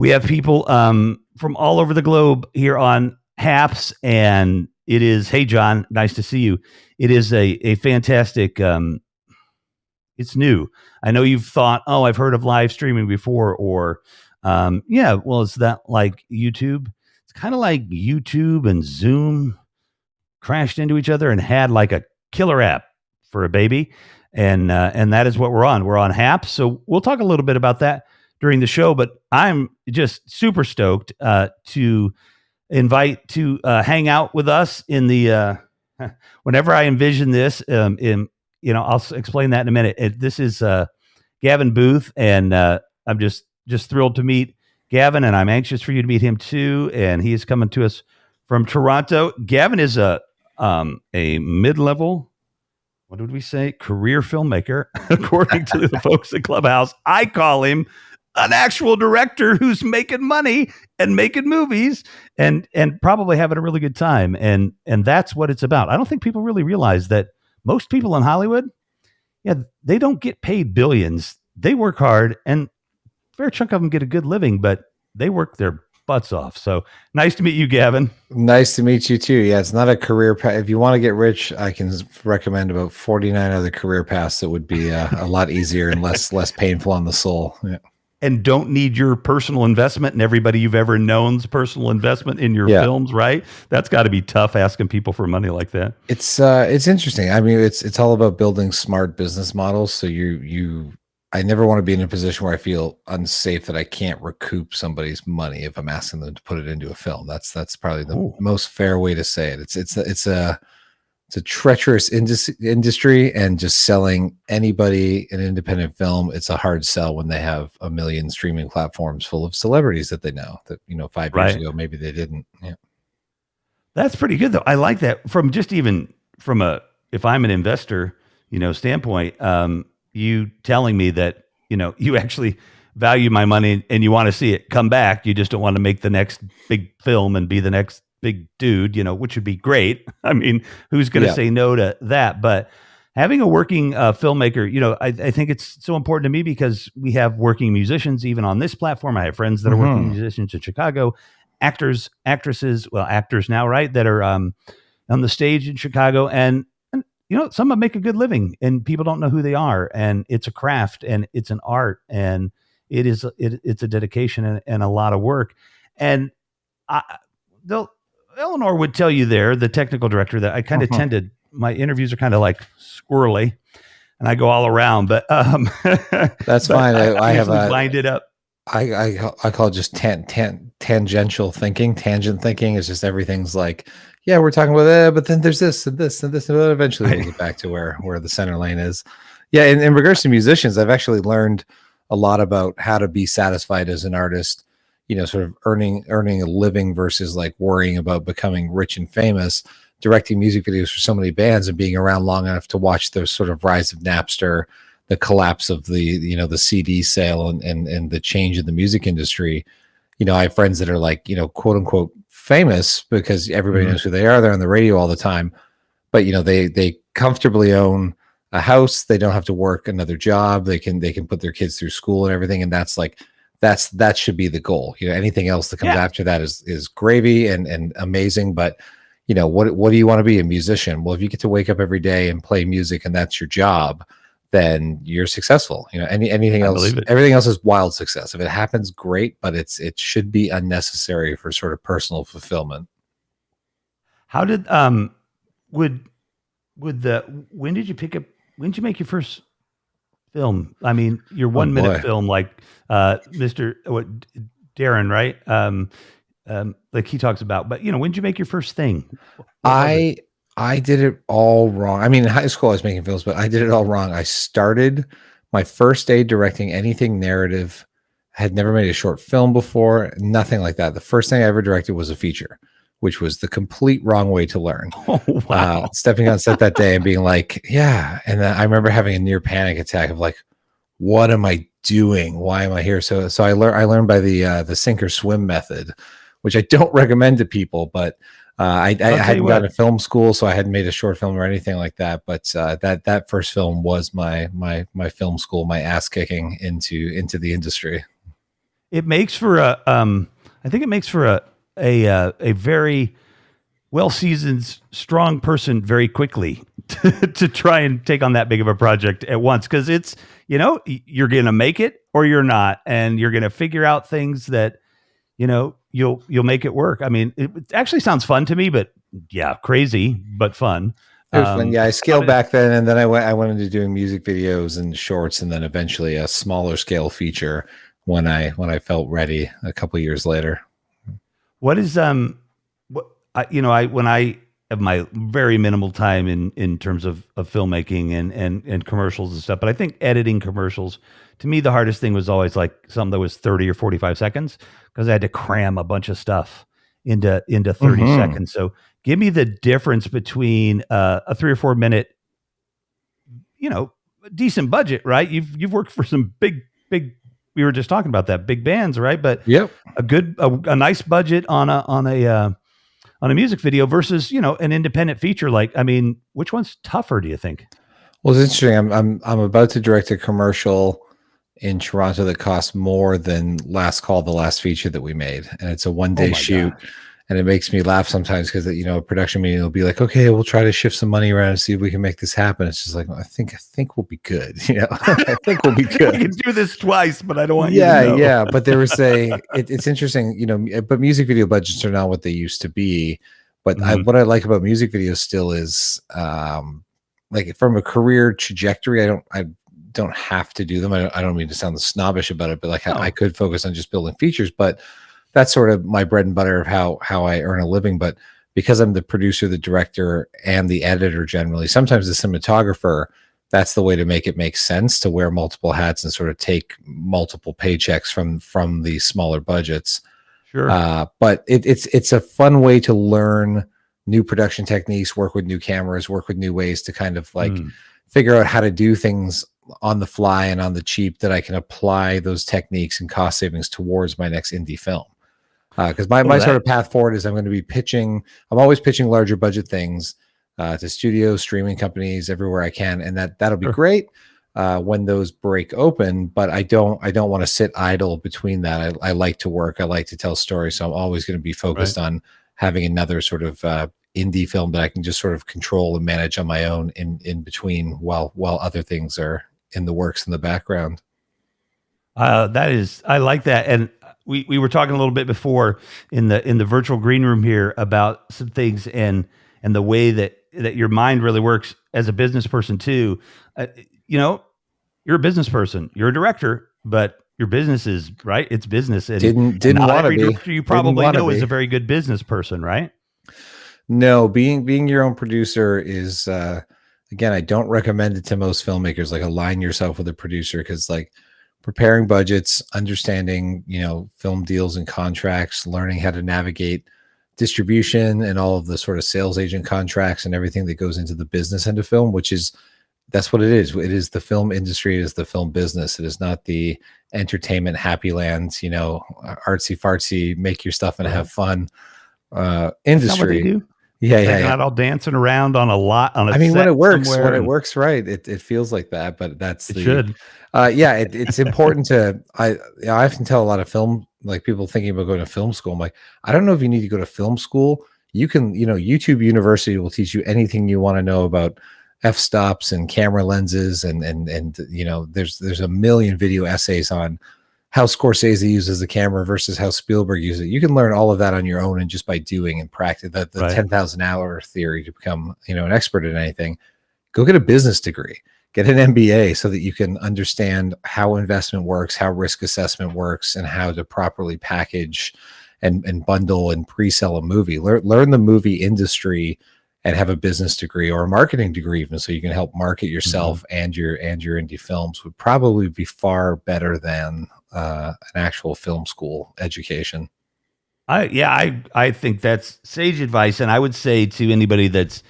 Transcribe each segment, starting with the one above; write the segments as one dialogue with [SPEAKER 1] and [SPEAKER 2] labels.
[SPEAKER 1] We have people from all over the globe here on Haps, and it is, hey, John, nice to see you. It is a fantastic, it's new. I know you've thought, oh, I've heard of live streaming before, or, yeah, well, is that like YouTube? It's kind of like YouTube and Zoom crashed into each other and had like a killer app for a baby. And that is what we're on. We're on Haps. So we'll talk a little bit about that during the show, but I'm just super stoked to invite to hang out with us in the whenever I envision this. I'll explain that in a minute. This is Gavin Booth, and I'm just thrilled to meet Gavin, and I'm anxious for you to meet him too. And he is coming to us from Toronto. Gavin is a mid-level, what did we say, career filmmaker, according to the folks at Clubhouse. I call him an actual director who's making money and making movies and probably having a really good time. And that's what it's about. I don't think people really realize that most people in Hollywood, yeah, they don't get paid billions. They work hard, and a fair chunk of them get a good living, but they work their butts off. So nice to meet you, Gavin.
[SPEAKER 2] Nice to meet you too. Yeah, it's not a career path. If you want to get rich, I can recommend about 49 other career paths that would be a lot easier and less painful on the soul. Yeah.
[SPEAKER 1] And don't need your personal investment and everybody you've ever known's personal investment in your films, right? That's got to be tough asking people for money like that.
[SPEAKER 2] It's interesting. I mean, it's all about building smart business models. So I never want to be in a position where I feel unsafe that I can't recoup somebody's money if I'm asking them to put it into a film. That's probably the most fair way to say it. It's a treacherous industry, and just selling anybody an independent film, it's a hard sell when they have a million streaming platforms full of celebrities that they know that 5 years ago maybe they didn't. Yeah,
[SPEAKER 1] that's pretty good though. I like that from if I'm an investor, standpoint. You telling me that you actually value my money and you want to see it come back. You just don't want to make the next big film and be the next big dude, which would be great. I mean, who's going to say no to that? But having a working filmmaker, I think it's so important to me because we have working musicians even on this platform. I have friends that are working musicians in Chicago, actors now, right, that are on the stage in Chicago, and some of them make a good living and people don't know who they are, and it's a craft and it's an art, and it's a dedication and a lot of work. And Eleanor would tell you the technical director, that I kind of tended, my interviews are kind of like squirrely and I go all around, but
[SPEAKER 2] that's fine. I have
[SPEAKER 1] lined it up.
[SPEAKER 2] I call it just tangential thinking. Tangent thinking is just everything's like, yeah, we're talking about that, but then there's this and this and this, and then eventually we'll get back to where the center lane is. Yeah, in regards to musicians, I've actually learned a lot about how to be satisfied as an artist, sort of earning a living versus like worrying about becoming rich and famous, directing music videos for so many bands and being around long enough to watch the sort of rise of Napster, the collapse of the CD sale and the change in the music industry. I have friends that are like, quote unquote famous because everybody knows who they are. They're on the radio all the time, but they comfortably own a house. They don't have to work another job. They can put their kids through school and everything. And that's like, that should be the goal. Anything else that comes after that is gravy and amazing. But what do you want to be? A musician? Well, if you get to wake up every day and play music and that's your job, then you're successful. Anything else, everything else is wild success. If it happens, great, but it should be unnecessary for sort of personal fulfillment.
[SPEAKER 1] How did when did you make your first film? I mean, your 1 minute film, like Darren, right? Like he talks about, but when did you make your first thing?
[SPEAKER 2] I did it all wrong. I mean, in high school I was making films, but I did it all wrong. I started my first day directing anything narrative. I had never made a short film before, nothing like that. The first thing I ever directed was a feature, which was the complete wrong way to learn.
[SPEAKER 1] Oh, wow.
[SPEAKER 2] Stepping on set that day and being like, yeah. And then I remember having a near panic attack of like, what am I doing? Why am I here? So I learned by the sink or swim method, which I don't recommend to people, but I hadn't gone to film school, so I hadn't made a short film or anything like that. But that first film was my film school, my ass kicking into the industry.
[SPEAKER 1] it makes for I think it makes for a very well seasoned, strong person very quickly to try and take on that big of a project at once, because it's, you're gonna make it or you're not, and you're gonna figure out things that you'll make it work. I mean, it actually sounds fun to me, but yeah, crazy but fun.
[SPEAKER 2] It was fun. Yeah, I scaled back then, and then I went into doing music videos and shorts, and then eventually a smaller scale feature when I felt ready a couple of years later.
[SPEAKER 1] What is what when I have my very minimal time in terms of filmmaking and commercials and stuff, but I think editing commercials, to me the hardest thing was always like something that was 30 or 45 seconds, because I had to cram a bunch of stuff into 30 seconds. So give me the difference between a 3 or 4 minute, decent budget, right? You've worked for some big, we were just talking about that, big bands, right? But
[SPEAKER 2] yep,
[SPEAKER 1] a nice budget on a music video versus, an independent feature. Like, I mean, which one's tougher, do you think?
[SPEAKER 2] Well, it's interesting. I'm about to direct a commercial in Toronto that costs more than Last Call, the last feature that we made, and it's a 1-day shoot. Gosh. And it makes me laugh sometimes because, a production meeting will be like, okay, we'll try to shift some money around and see if we can make this happen. It's just like, I think we'll be good. I think we'll be good.
[SPEAKER 1] We can do this twice, but I don't want you to know.
[SPEAKER 2] Yeah. But there was it's interesting, but music video budgets are not what they used to be. But what I like about music videos still is, like, from a career trajectory, I don't have to do them. I don't mean to sound snobbish about it, but like, I could focus on just building features, but that's sort of my bread and butter of how I earn a living. But because I'm the producer, the director, and the editor generally, sometimes the cinematographer, that's the way to make it make sense to wear multiple hats and sort of take multiple paychecks from the smaller budgets.
[SPEAKER 1] Sure.
[SPEAKER 2] But it's a fun way to learn new production techniques, work with new cameras, work with new ways to kind of like figure out how to do things on the fly and on the cheap, that I can apply those techniques and cost savings towards my next indie film. Because my sort of path forward is I'm always pitching larger budget things to studios, streaming companies, everywhere I can, and that'll be great when those break open. But I don't want to sit idle between that. I like to work. I like to tell stories, so I'm always going to be focused on having another sort of indie film that I can just sort of control and manage on my own in between while other things are in the works in the background.
[SPEAKER 1] I like that. And we were talking a little bit before in the virtual green room here about some things and the way that your mind really works as a business person too. You're a business person, you're a director, but your business is right. It's business. And
[SPEAKER 2] didn't want to be.
[SPEAKER 1] Director you probably know is a very good business person, right?
[SPEAKER 2] No, being your own producer is, again, I don't recommend it to most filmmakers. Like, align yourself with a producer, because like preparing budgets, understanding, film deals and contracts, learning how to navigate distribution and all of the sort of sales agent contracts and everything that goes into the business end of film, that's what it is. It is the film industry. It is the film business. It is not the entertainment happy land, artsy fartsy, make your stuff and have fun industry. Yeah.
[SPEAKER 1] Not all dancing around on a lot. On a
[SPEAKER 2] when it works, right. It feels like that, but it
[SPEAKER 1] should.
[SPEAKER 2] It's important to. I often tell a lot of film, like, people thinking about going to film school. I'm like, I don't know if you need to go to film school. You can, YouTube University will teach you anything you want to know about f-stops and camera lenses, and there's a million video essays on how Scorsese uses the camera versus how Spielberg uses it. You can learn all of that on your own and just by doing and practice. The 10,000 hour theory to become, an expert in anything. Go get a business degree, get an MBA, so that you can understand how investment works, how risk assessment works, and how to properly package and bundle and pre-sell a movie. Learn the movie industry and have a business degree or a marketing degree, even, so you can help market yourself and your indie films, would probably be far better than an actual film school education.
[SPEAKER 1] I think that's sage advice. And I would say to anybody that's,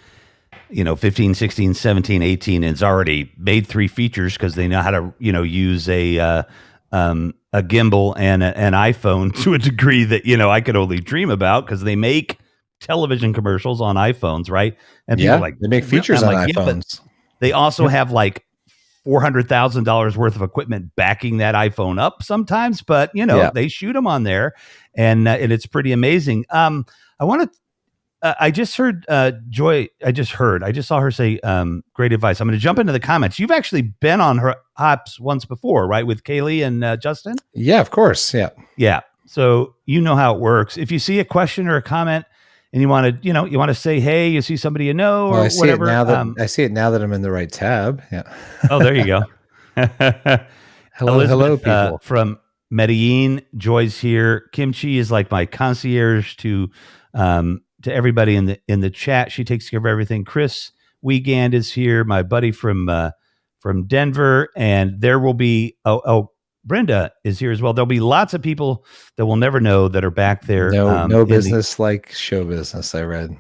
[SPEAKER 1] 15, 16, 17, 18, and has already made 3 features because they know how to, use a gimbal and an iPhone to a degree that, I could only dream about, because they make television commercials on iPhones, right? And people
[SPEAKER 2] they make features on iPhones.
[SPEAKER 1] They also have like $400,000 worth of equipment backing that iPhone up sometimes, but they shoot them on there, and it's pretty amazing. I want to. I just heard Joy. I just saw her say great advice. I'm going to jump into the comments. You've actually been on her hops once before, right? With Kaylee and Justin?
[SPEAKER 2] Yeah, of course. Yeah.
[SPEAKER 1] Yeah. So you know how it works. If you see a question or a comment and you want to say, hey, you see somebody you know, or whatever.
[SPEAKER 2] I see it now that I'm in the right tab. Yeah.
[SPEAKER 1] Oh, there you go.
[SPEAKER 2] hello, people.
[SPEAKER 1] From Medellin. Joy's here. Kimchi is like my concierge to everybody in the chat. She takes care of everything. Chris Wiegand is here, my buddy from Denver, and there will be Brenda is here as well. There'll be lots of people that we'll never know that are back there.
[SPEAKER 2] No business like show business. I read.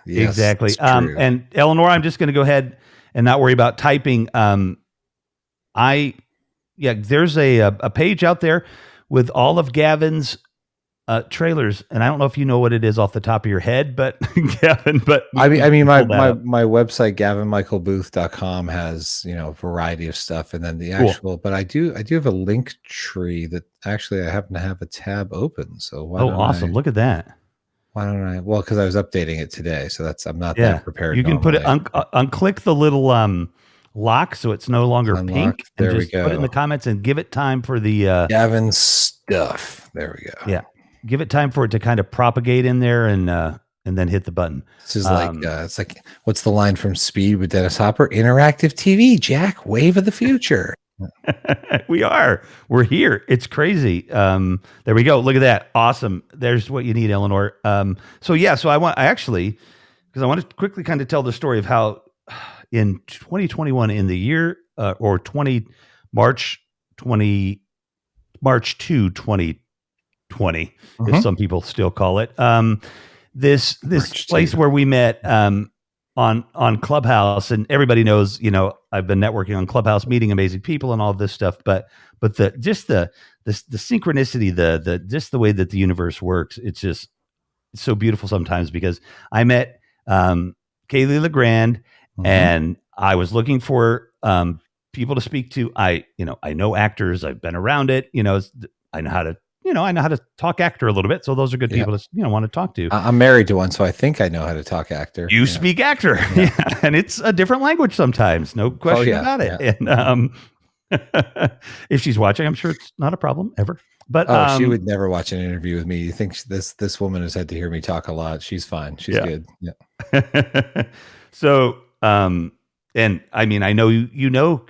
[SPEAKER 2] Yes,
[SPEAKER 1] exactly. And Eleanor, I'm just going to go ahead and not worry about typing. There's a page out there with all of Gavin's trailers, and I don't know if you know what it is off the top of your head, but Gavin, but
[SPEAKER 2] I mean my website, gavinmichaelbooth.com, has a variety of stuff, and then the actual, but I do have a link tree that actually I happen to have a tab open. So
[SPEAKER 1] awesome. Look at that.
[SPEAKER 2] Why don't I? Well, because I was updating it today, so I'm not that prepared.
[SPEAKER 1] You can put it unclick the little lock so it's no longer pink.
[SPEAKER 2] There
[SPEAKER 1] and
[SPEAKER 2] we go.
[SPEAKER 1] Put it in the comments and give it time for the
[SPEAKER 2] Gavin stuff. There we go.
[SPEAKER 1] Yeah. Give it time for it to kind of propagate in there, and then hit the button.
[SPEAKER 2] This is it's like, what's the line from Speed with Dennis Hopper? Interactive TV, Jack, wave of the future.
[SPEAKER 1] We're here. It's crazy. There we go. Look at that. Awesome. There's what you need, Eleanor. So I want to quickly kind of tell the story of how in 2021, in the year March 2, 2020, if some people still call it, this place where we met on Clubhouse, and everybody knows, I've been networking on Clubhouse, meeting amazing people and all of this stuff, but the synchronicity, just the way that the universe works, it's so beautiful sometimes, because I met Kaylee LeGrand, and I was looking for people to speak to. I know actors, I've been around it, I know how to talk actor a little bit. So those are good people to, want to talk to.
[SPEAKER 2] I'm married to one, so I think I know how to talk actor.
[SPEAKER 1] You speak actor. Yeah. And it's a different language sometimes. No question about it. Yeah. And if she's watching, I'm sure it's not a problem ever. But
[SPEAKER 2] she would never watch an interview with me. You think this woman has had to hear me talk a lot. She's fine. She's good. Yeah.
[SPEAKER 1] So, and I mean, I know you know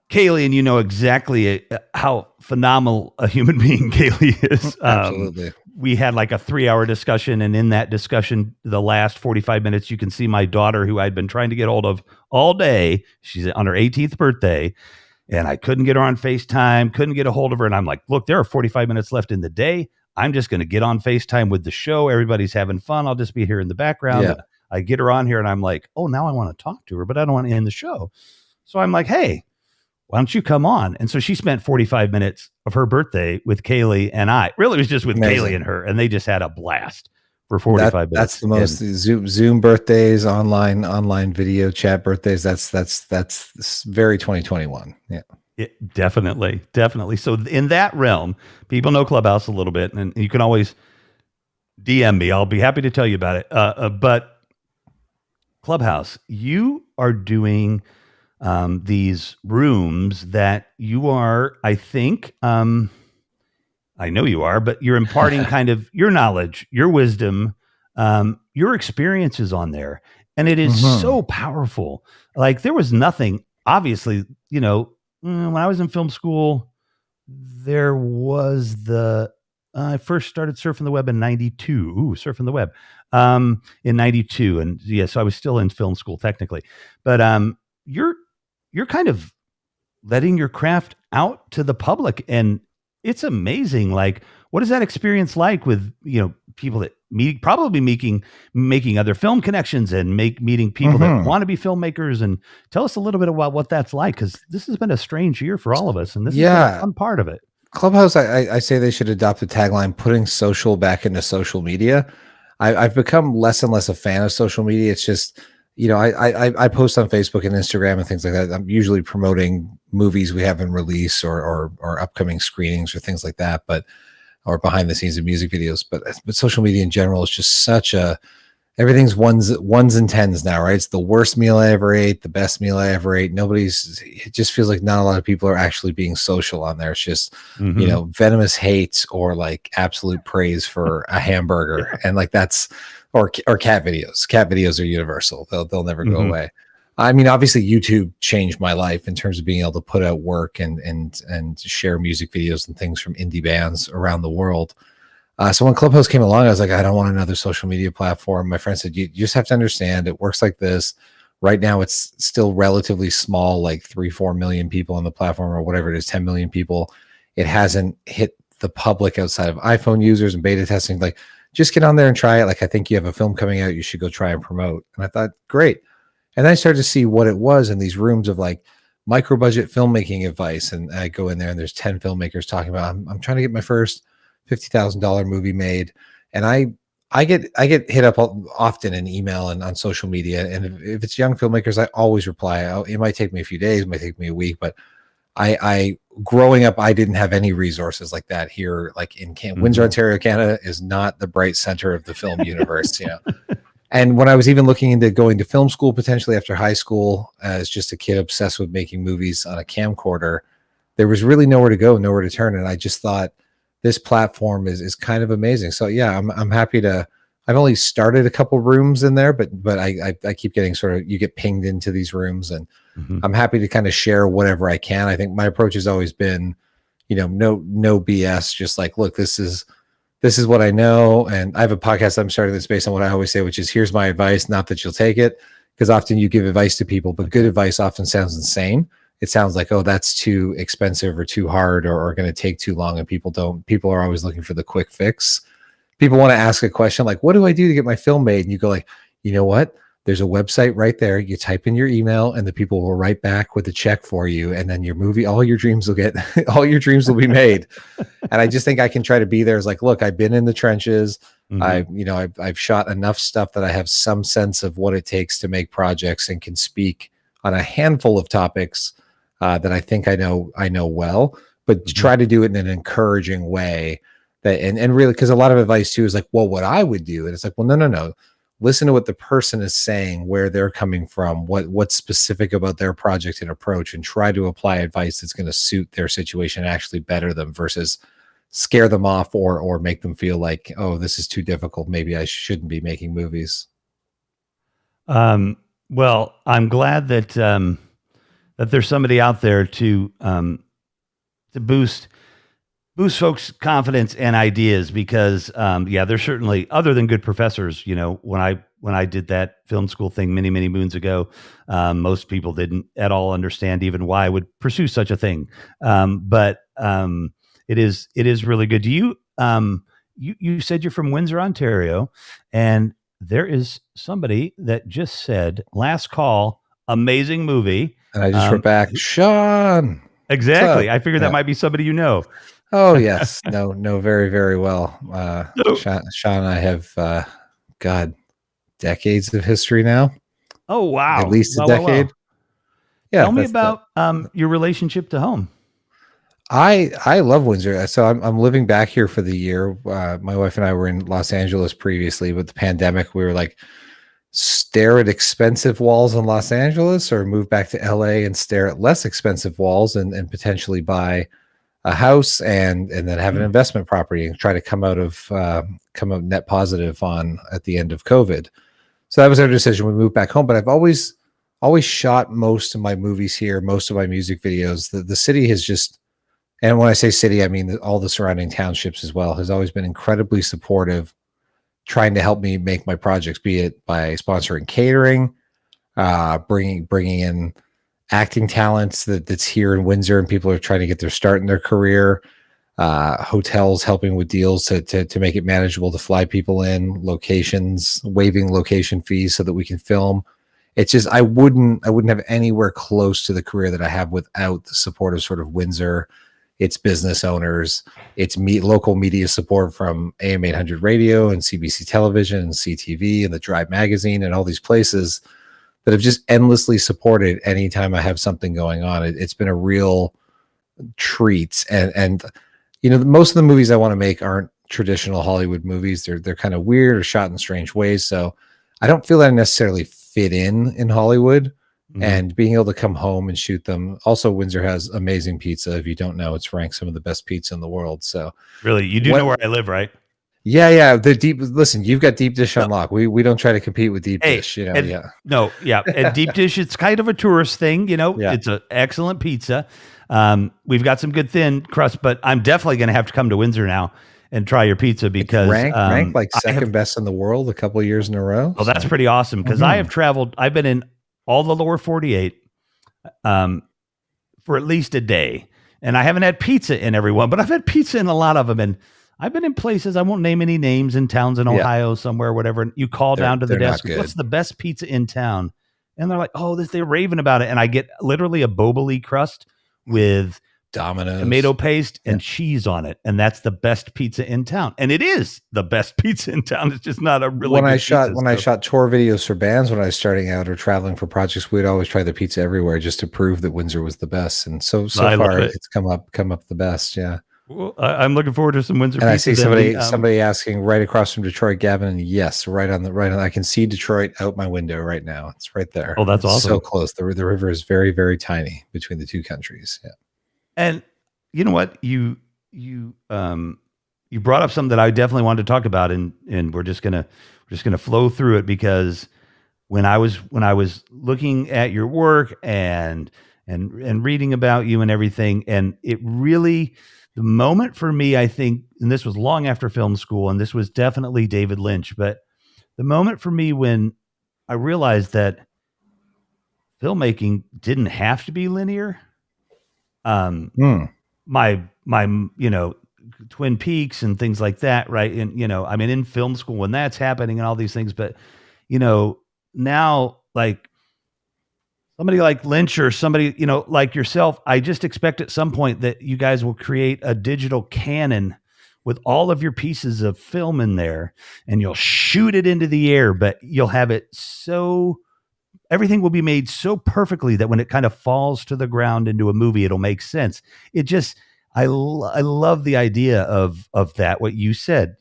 [SPEAKER 1] Kaylee, and you know exactly how phenomenal a human being Kaylee is.
[SPEAKER 2] Absolutely.
[SPEAKER 1] We had like a 3-hour discussion, and in that discussion, the last 45 minutes, you can see my daughter, who I'd been trying to get hold of all day. She's on her 18th birthday, and I couldn't get her on FaceTime, couldn't get a hold of her. And I'm like, look, there are 45 minutes left in the day. I'm just going to get on FaceTime with the show. Everybody's having fun. I'll just be here in the background. Yeah. I get her on here, and I'm like, oh, now I want to talk to her, but I don't want to end the show. So I'm like, hey, why don't you come on? And so she spent 45 minutes of her birthday with Kaylee and I. Really, it was just with Kaylee and her, and they just had a blast for 45 minutes.
[SPEAKER 2] That's the most Zoom birthdays, online video chat birthdays. That's very 2021. Yeah.
[SPEAKER 1] Definitely. So in that realm, people know Clubhouse a little bit, and you can always DM me. I'll be happy to tell you about it. But Clubhouse, you are doing these rooms that you are, I think, I know you are, but you're imparting kind of your knowledge, your wisdom, your experiences on there. And it is so powerful. Like, there was nothing, obviously, when I was in film school, there was I first started surfing the web in 92. Surfing the web in 92. And so I was still in film school technically, but you're kind of letting your craft out to the public, and it's amazing. Like, what is that experience like with, people that probably making other film connections and meeting people that want to be filmmakers? And tell us a little bit about what that's like, because this has been a strange year for all of us, and this is a fun part of it.
[SPEAKER 2] Clubhouse, I say they should adopt the tagline, putting social back into social media. I've become less and less a fan of social media. It's just, you know, I post on Facebook and Instagram and things like that. I'm usually promoting movies we have in release or upcoming screenings or things like that, but or behind the scenes of music videos. But social media in general is just such a everything's ones and tens now, right? It's the worst meal I ever ate, the best meal I ever ate. It just feels like not a lot of people are actually being social on there. It's just, you know, venomous hate or like absolute praise for a hamburger. And like that's, or cat videos. Cat videos are universal. They'll never go away. I mean, obviously YouTube changed my life in terms of being able to put out work and share music videos and things from indie bands around the world. So when Clubhouse came along, I was like, I don't want another social media platform. My friend said, you just have to understand it works like this. Right now, it's still relatively small, like 3-4 million people on the platform or whatever it is, 10 million people. It hasn't hit the public outside of iPhone users and beta testing. Like, just get on there and try it. Like, I think you have a film coming out, you should go try and promote. And I thought, great. And then I started to see what it was in these rooms of like micro budget filmmaking advice. And I go in there and there's 10 filmmakers talking about, I'm trying to get my first $50,000 movie made. And I get hit up often in email and on social media. And if it's young filmmakers, I always reply. It might take me a few days, it might take me a week, but I growing up, I didn't have any resources like that here. Like in Windsor, Ontario, Canada is not the bright center of the film universe, you know. And when I was even looking into going to film school potentially after high school, as just a kid obsessed with making movies on a camcorder, there was really nowhere to go, nowhere to turn. And I just thought, this platform is kind of amazing. So yeah, I'm happy to. I've only started a couple rooms in there, but I keep getting sort of, you get pinged into these rooms, and I'm happy to kind of share whatever I can. I think my approach has always been, you know, no BS. Just like, look, this is what I know, and I have a podcast I'm starting that's based on what I always say, which is, here's my advice. Not that you'll take it, because often you give advice to people, but good advice often sounds insane. It sounds like, oh, that's too expensive or too hard or going to take too long. And people are always looking for the quick fix. People want to ask a question like, what do I do to get my film made? And you go like, you know what? There's a website right there. You type in your email and the people will write back with a check for you. And then your movie, all your dreams will be made. And I just think I can try to be there as like, look, I've been in the trenches. I've shot enough stuff that I have some sense of what it takes to make projects and can speak on a handful of topics that I think I know well, but to try to do it in an encouraging way that, and really, because a lot of advice too is like, well, what I would do. And it's like, well, no. Listen to what the person is saying, where they're coming from, what's specific about their project and approach, and try to apply advice that's going to suit their situation and actually better them versus scare them off or make them feel like, oh, this is too difficult. Maybe I shouldn't be making movies.
[SPEAKER 1] Well, I'm glad that that there's somebody out there to boost folks' confidence and ideas, because there's certainly, other than good professors, you know, when I did that film school thing many moons ago, most people didn't at all understand even why I would pursue such a thing. But it is really good. Do you you said you're from Windsor, Ontario, and there is somebody that just said, last call, amazing movie.
[SPEAKER 2] And I just wrote back, Sean.
[SPEAKER 1] Exactly. I figured that might be somebody you know.
[SPEAKER 2] Oh, yes. No, very, very well. Sean and I have, decades of history now.
[SPEAKER 1] Oh, wow.
[SPEAKER 2] At least a decade.
[SPEAKER 1] Wow. Yeah. Tell me about your relationship to home.
[SPEAKER 2] I love Windsor. So I'm living back here for the year. My wife and I were in Los Angeles previously, but the pandemic, we were like, stare at expensive walls in Los Angeles or move back to LA and stare at less expensive walls and potentially buy a house and then have an investment property and try to come out net positive at the end of COVID. So that was our decision. We moved back home, but I've always shot most of my movies here, most of my music videos. The city has just, and when I say city, I mean all the surrounding townships as well, has always been incredibly supportive, trying to help me make my projects, be it by sponsoring catering, bringing in acting talents that's here in Windsor and people are trying to get their start in their career, hotels helping with deals to make it manageable to fly people in, locations, waiving location fees so that we can film. It's just, I wouldn't have anywhere close to the career that I have without the support of sort of Windsor, its business owners, its local media support from AM 800 radio and CBC television and CTV and the Drive magazine and all these places that have just endlessly supported anytime I have something going on. It's been a real treat. And most of the movies I want to make aren't traditional Hollywood movies. They're kind of weird or shot in strange ways. So I don't feel that I necessarily fit in Hollywood. And being able to come home and shoot them. Also, Windsor has amazing pizza. If you don't know, it's ranked some of the best pizza in the world. So
[SPEAKER 1] really, you do know where I live, right?
[SPEAKER 2] Yeah. The deep. Listen, you've got deep dish on lock. We don't try to compete with deep dish.
[SPEAKER 1] And deep dish. It's kind of a tourist thing. It's an excellent pizza. We've got some good thin crust, but I'm definitely going to have to come to Windsor now and try your pizza because
[SPEAKER 2] ranked like second best in the world a couple of years in a row.
[SPEAKER 1] Oh, that's pretty awesome because I have traveled. I've been in all the lower 48 for at least a day. And I haven't had pizza in every one, but I've had pizza in a lot of them. And I've been in places, I won't name any names, in towns in Ohio somewhere, whatever. You call down to the desk, what's the best pizza in town? And they're like, oh, they're raving about it. And I get literally a Boboli crust with
[SPEAKER 2] Domino's
[SPEAKER 1] tomato paste and cheese on it, and that's the best pizza in town. And it is the best pizza in town. It's just not a really
[SPEAKER 2] when I shot tour videos for bands when I was starting out or traveling for projects, we'd always try the pizza everywhere just to prove that Windsor was the best. And so far it's come up the best. Yeah.
[SPEAKER 1] Well, I'm looking forward to some Windsor
[SPEAKER 2] pizza. And I see somebody asking right across from Detroit, Gavin, and yes, right on. I can see Detroit out my window right now. It's right there.
[SPEAKER 1] Oh, that's awesome.
[SPEAKER 2] So close. The river is very, very tiny between the two countries. Yeah.
[SPEAKER 1] And you know what? You brought up something that I definitely wanted to talk about, and we're just gonna flow through it because when I was looking at your work and reading about you and everything, and it really, the moment for me, I think, and this was long after film school, and this was definitely David Lynch, but the moment for me when I realized that filmmaking didn't have to be linear. My Twin Peaks and things like that, right? And I'm in film school when that's happening and all these things, but now, like somebody like Lynch or somebody like yourself, I just expect at some point that you guys will create a digital canon with all of your pieces of film in there, and you'll shoot it into the air, but you'll have it so everything will be made so perfectly that when it kind of falls to the ground into a movie, it'll make sense. It just, I love the idea of that, what you said,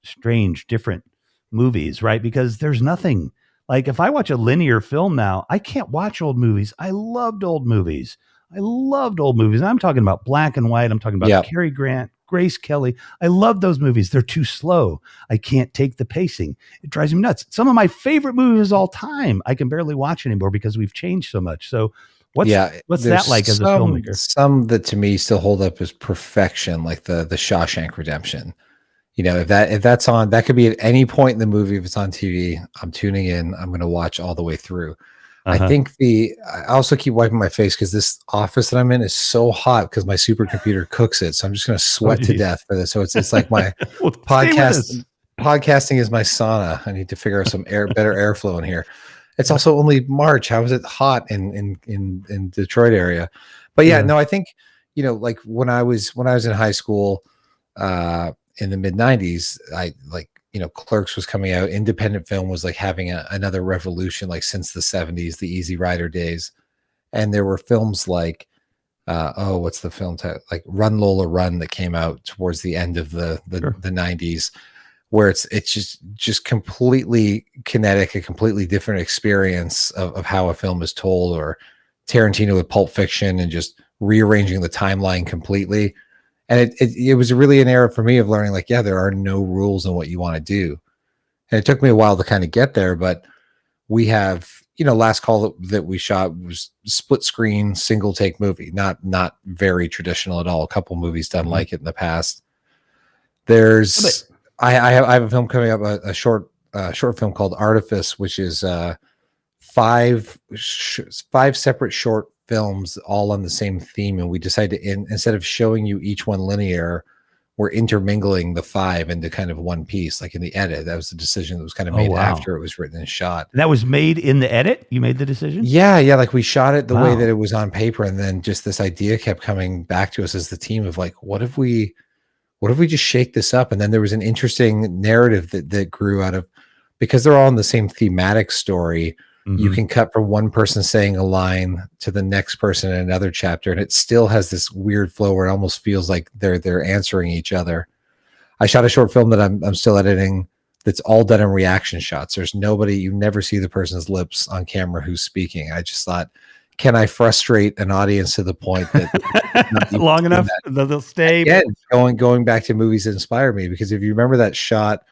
[SPEAKER 1] strange, different movies, right? Because there's nothing like, if I watch a linear film now, I can't watch old movies. I loved old movies. And I'm talking about black and white. I'm talking about Cary Grant, Grace Kelly. I love those movies. They're too slow. I can't take the pacing. It drives me nuts. Some of my favorite movies of all time, I can barely watch anymore because we've changed so much. So what's that like as a filmmaker?
[SPEAKER 2] Some that to me still hold up as perfection, like the Shawshank Redemption. If that's on, that could be at any point in the movie. If it's on TV, I'm tuning in. I'm going to watch all the way through. I think I also keep wiping my face because this office that I'm in is so hot because my supercomputer cooks it. So I'm just going to sweat to death for this. So it's like my podcasting is my sauna. I need to figure out some better airflow in here. It's also only March. How is it hot in Detroit area? But no, I think, like when I was in high school, in the mid 90s, Clerks was coming out. Independent film was like having another revolution, like since the 70s, the Easy Rider days. And there were films like, what's the film title? Like Run Lola Run that came out towards the end of the 90s, where it's just completely kinetic, a completely different experience of how a film is told, or Tarantino with Pulp Fiction and just rearranging the timeline completely. And it was really an era for me of learning, like, there are no rules on what you want to do. And it took me a while to kind of get there, but we have, Last Call that we shot was split screen, single take movie, not very traditional at all. A couple movies done like it in the past. I have a film coming up, a short film called Artifice, which is five separate short films all on the same theme, and we decided to instead of showing you each one linear, we're intermingling the five into kind of one piece, like in the edit. That was the decision that was kind of made after it was written and shot.
[SPEAKER 1] And that was made in the edit? You made the decision?
[SPEAKER 2] Yeah, like we shot it the way that it was on paper, and then just this idea kept coming back to us as the team of like, what if we just shake this up? And then there was an interesting narrative that grew out of, because they're all in the same thematic story. you
[SPEAKER 1] Mhm.
[SPEAKER 2] can cut from one person saying a line to the next person in another chapter, and it still has this weird flow where it almost feels like they're answering each other. I shot a short film that I'm still editing that's all done in reaction shots. There's nobody, you never see the person's lips on camera who's speaking. I just thought, can I frustrate an audience to the point that
[SPEAKER 1] long enough that they'll stay?
[SPEAKER 2] again, going back to movies that inspired me, because if you remember that shot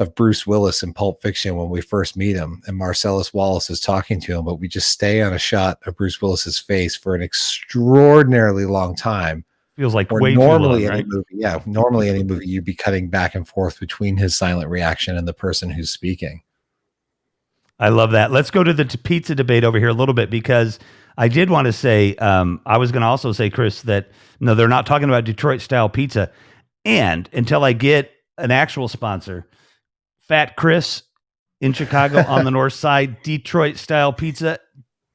[SPEAKER 2] of Bruce Willis in Pulp Fiction when we first meet him and Marcellus Wallace is talking to him, but we just stay on a shot of Bruce Willis's face for an extraordinarily long time.
[SPEAKER 1] Feels like
[SPEAKER 2] Or
[SPEAKER 1] way
[SPEAKER 2] normally
[SPEAKER 1] too long,
[SPEAKER 2] any
[SPEAKER 1] right?
[SPEAKER 2] movie, normally any movie you'd be cutting back and forth between his silent reaction and the person who's speaking.
[SPEAKER 1] I love that. Let's go to the pizza debate over here a little bit, because I did want to say, I was going to also say, Chris, that no, they're not talking about Detroit style pizza. And until I get an actual sponsor, Fat Chris in Chicago on the north side, Detroit style pizza,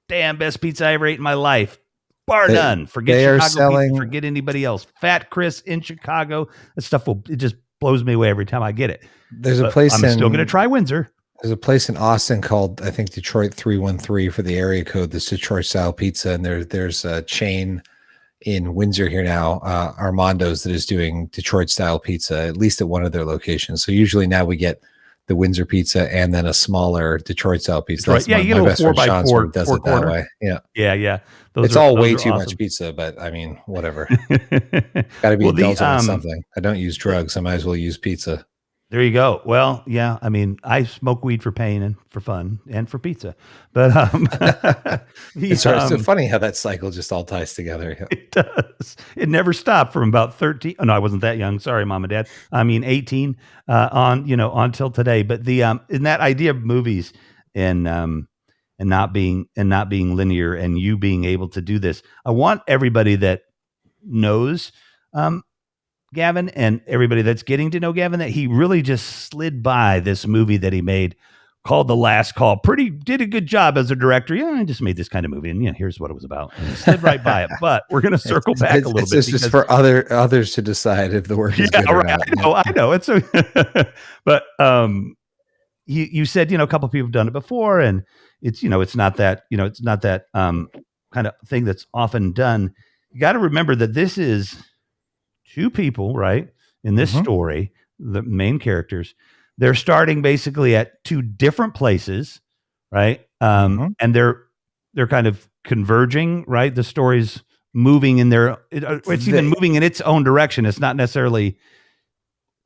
[SPEAKER 1] damn best pizza I ever ate in my life. Bar none. Forget Chicago pizza, forget anybody else. Fat Chris in Chicago. That stuff it just blows me away every time I get it.
[SPEAKER 2] There's a place
[SPEAKER 1] I'm still going to try Windsor.
[SPEAKER 2] There's a place in Austin called, I think, Detroit 313 for the area code. That's Detroit style pizza, and there's a chain in Windsor here now, Armando's, that is doing Detroit style pizza, at least at one of their locations. So usually now we get the Windsor pizza and then a smaller Detroit style pizza.
[SPEAKER 1] Detroit, you get a 4x4
[SPEAKER 2] does it that way.
[SPEAKER 1] Yeah.
[SPEAKER 2] It's all way too much pizza, but I mean, whatever. Got to be indulgent in something. I don't use drugs. I might as well use pizza.
[SPEAKER 1] There you go. Well, yeah. I mean, I smoke weed for pain and for fun and for pizza, but
[SPEAKER 2] it's so funny how that cycle just all ties together.
[SPEAKER 1] It does. It never stopped from about 13. Oh, no, I wasn't that young. Sorry, mom and dad. I mean, 18 until today. But the in that idea of movies and not being linear, and you being able to do this, I want everybody that knows Gavin and everybody that's getting to know Gavin that he really just slid by this movie that he made called The Last Call. Did a good job as a director. Yeah, I just made this kind of movie, and here's what it was about. And he slid right by it. But we're going to circle back a little bit.
[SPEAKER 2] It's just for others to decide if the work is good or not.
[SPEAKER 1] I know. It's but you said a couple of people have done it before, and it's not that kind of thing that's often done. You got to remember that this is two people, right? In this story, the main characters, they're starting basically at two different places, right? And they're kind of converging, right? The story's moving in it's even moving in its own direction. It's not necessarily,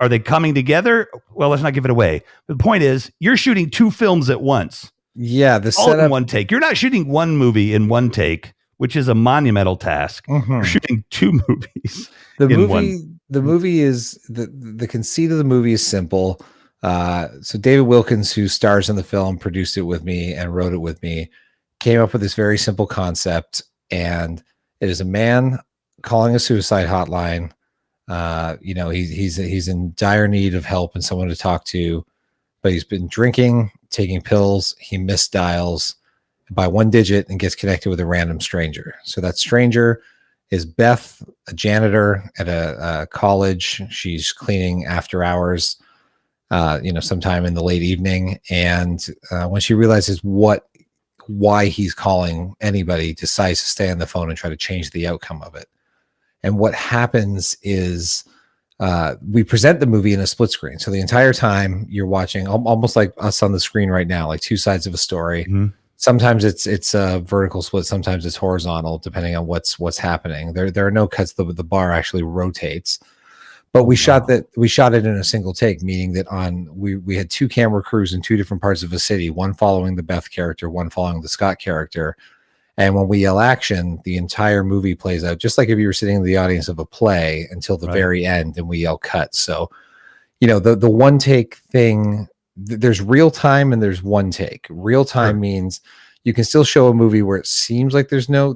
[SPEAKER 1] are they coming together? Well, let's not give it away. The point is, you're shooting two films at once.
[SPEAKER 2] Yeah,
[SPEAKER 1] all in one take. You're not shooting one movie in one take, which is a monumental task. You're shooting two movies.
[SPEAKER 2] The movie is the conceit of the movie is simple. So David Wilkins, who stars in the film, produced it with me and wrote it with me, came up with this very simple concept, and it is a man calling a suicide hotline. He's in dire need of help and someone to talk to, but he's been drinking, taking pills. He misdials by one digit and gets connected with a random stranger. So that stranger is Beth, a janitor at a college. She's cleaning after hours, sometime in the late evening. And when she realizes why he's calling anybody, decides to stay on the phone and try to change the outcome of it. And what happens is we present the movie in a split screen. So the entire time you're watching, almost like us on the screen right now, like two sides of a story. Sometimes it's a vertical split. Sometimes it's horizontal, depending on what's happening. There are no cuts. The bar actually rotates. But we shot it in a single take, meaning that we had two camera crews in two different parts of a city, one following the Beth character, one following the Scott character. And when we yell action, the entire movie plays out just like if you were sitting in the audience of a play until the very end, and we yell cut. So, the one take thing, there's real time and there's one take. Real time means you can still show a movie where it seems like there's no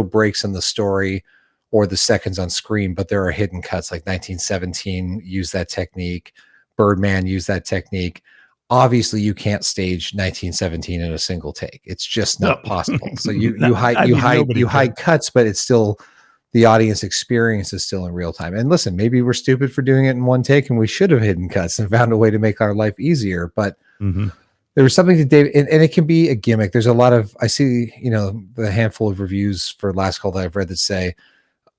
[SPEAKER 2] breaks in the story or the seconds on screen, but there are hidden cuts. Like 1917 used that technique. Birdman used that technique. Obviously, you can't stage 1917 in a single take. It's just not possible. So you hide cuts, but it's still, the audience experience is still in real time. And listen, maybe we're stupid for doing it in one take, and we should have hidden cuts and found a way to make our life easier. But there was something to David, and it can be a gimmick. There's a lot of, I see, the handful of reviews for Last Call that I've read that say,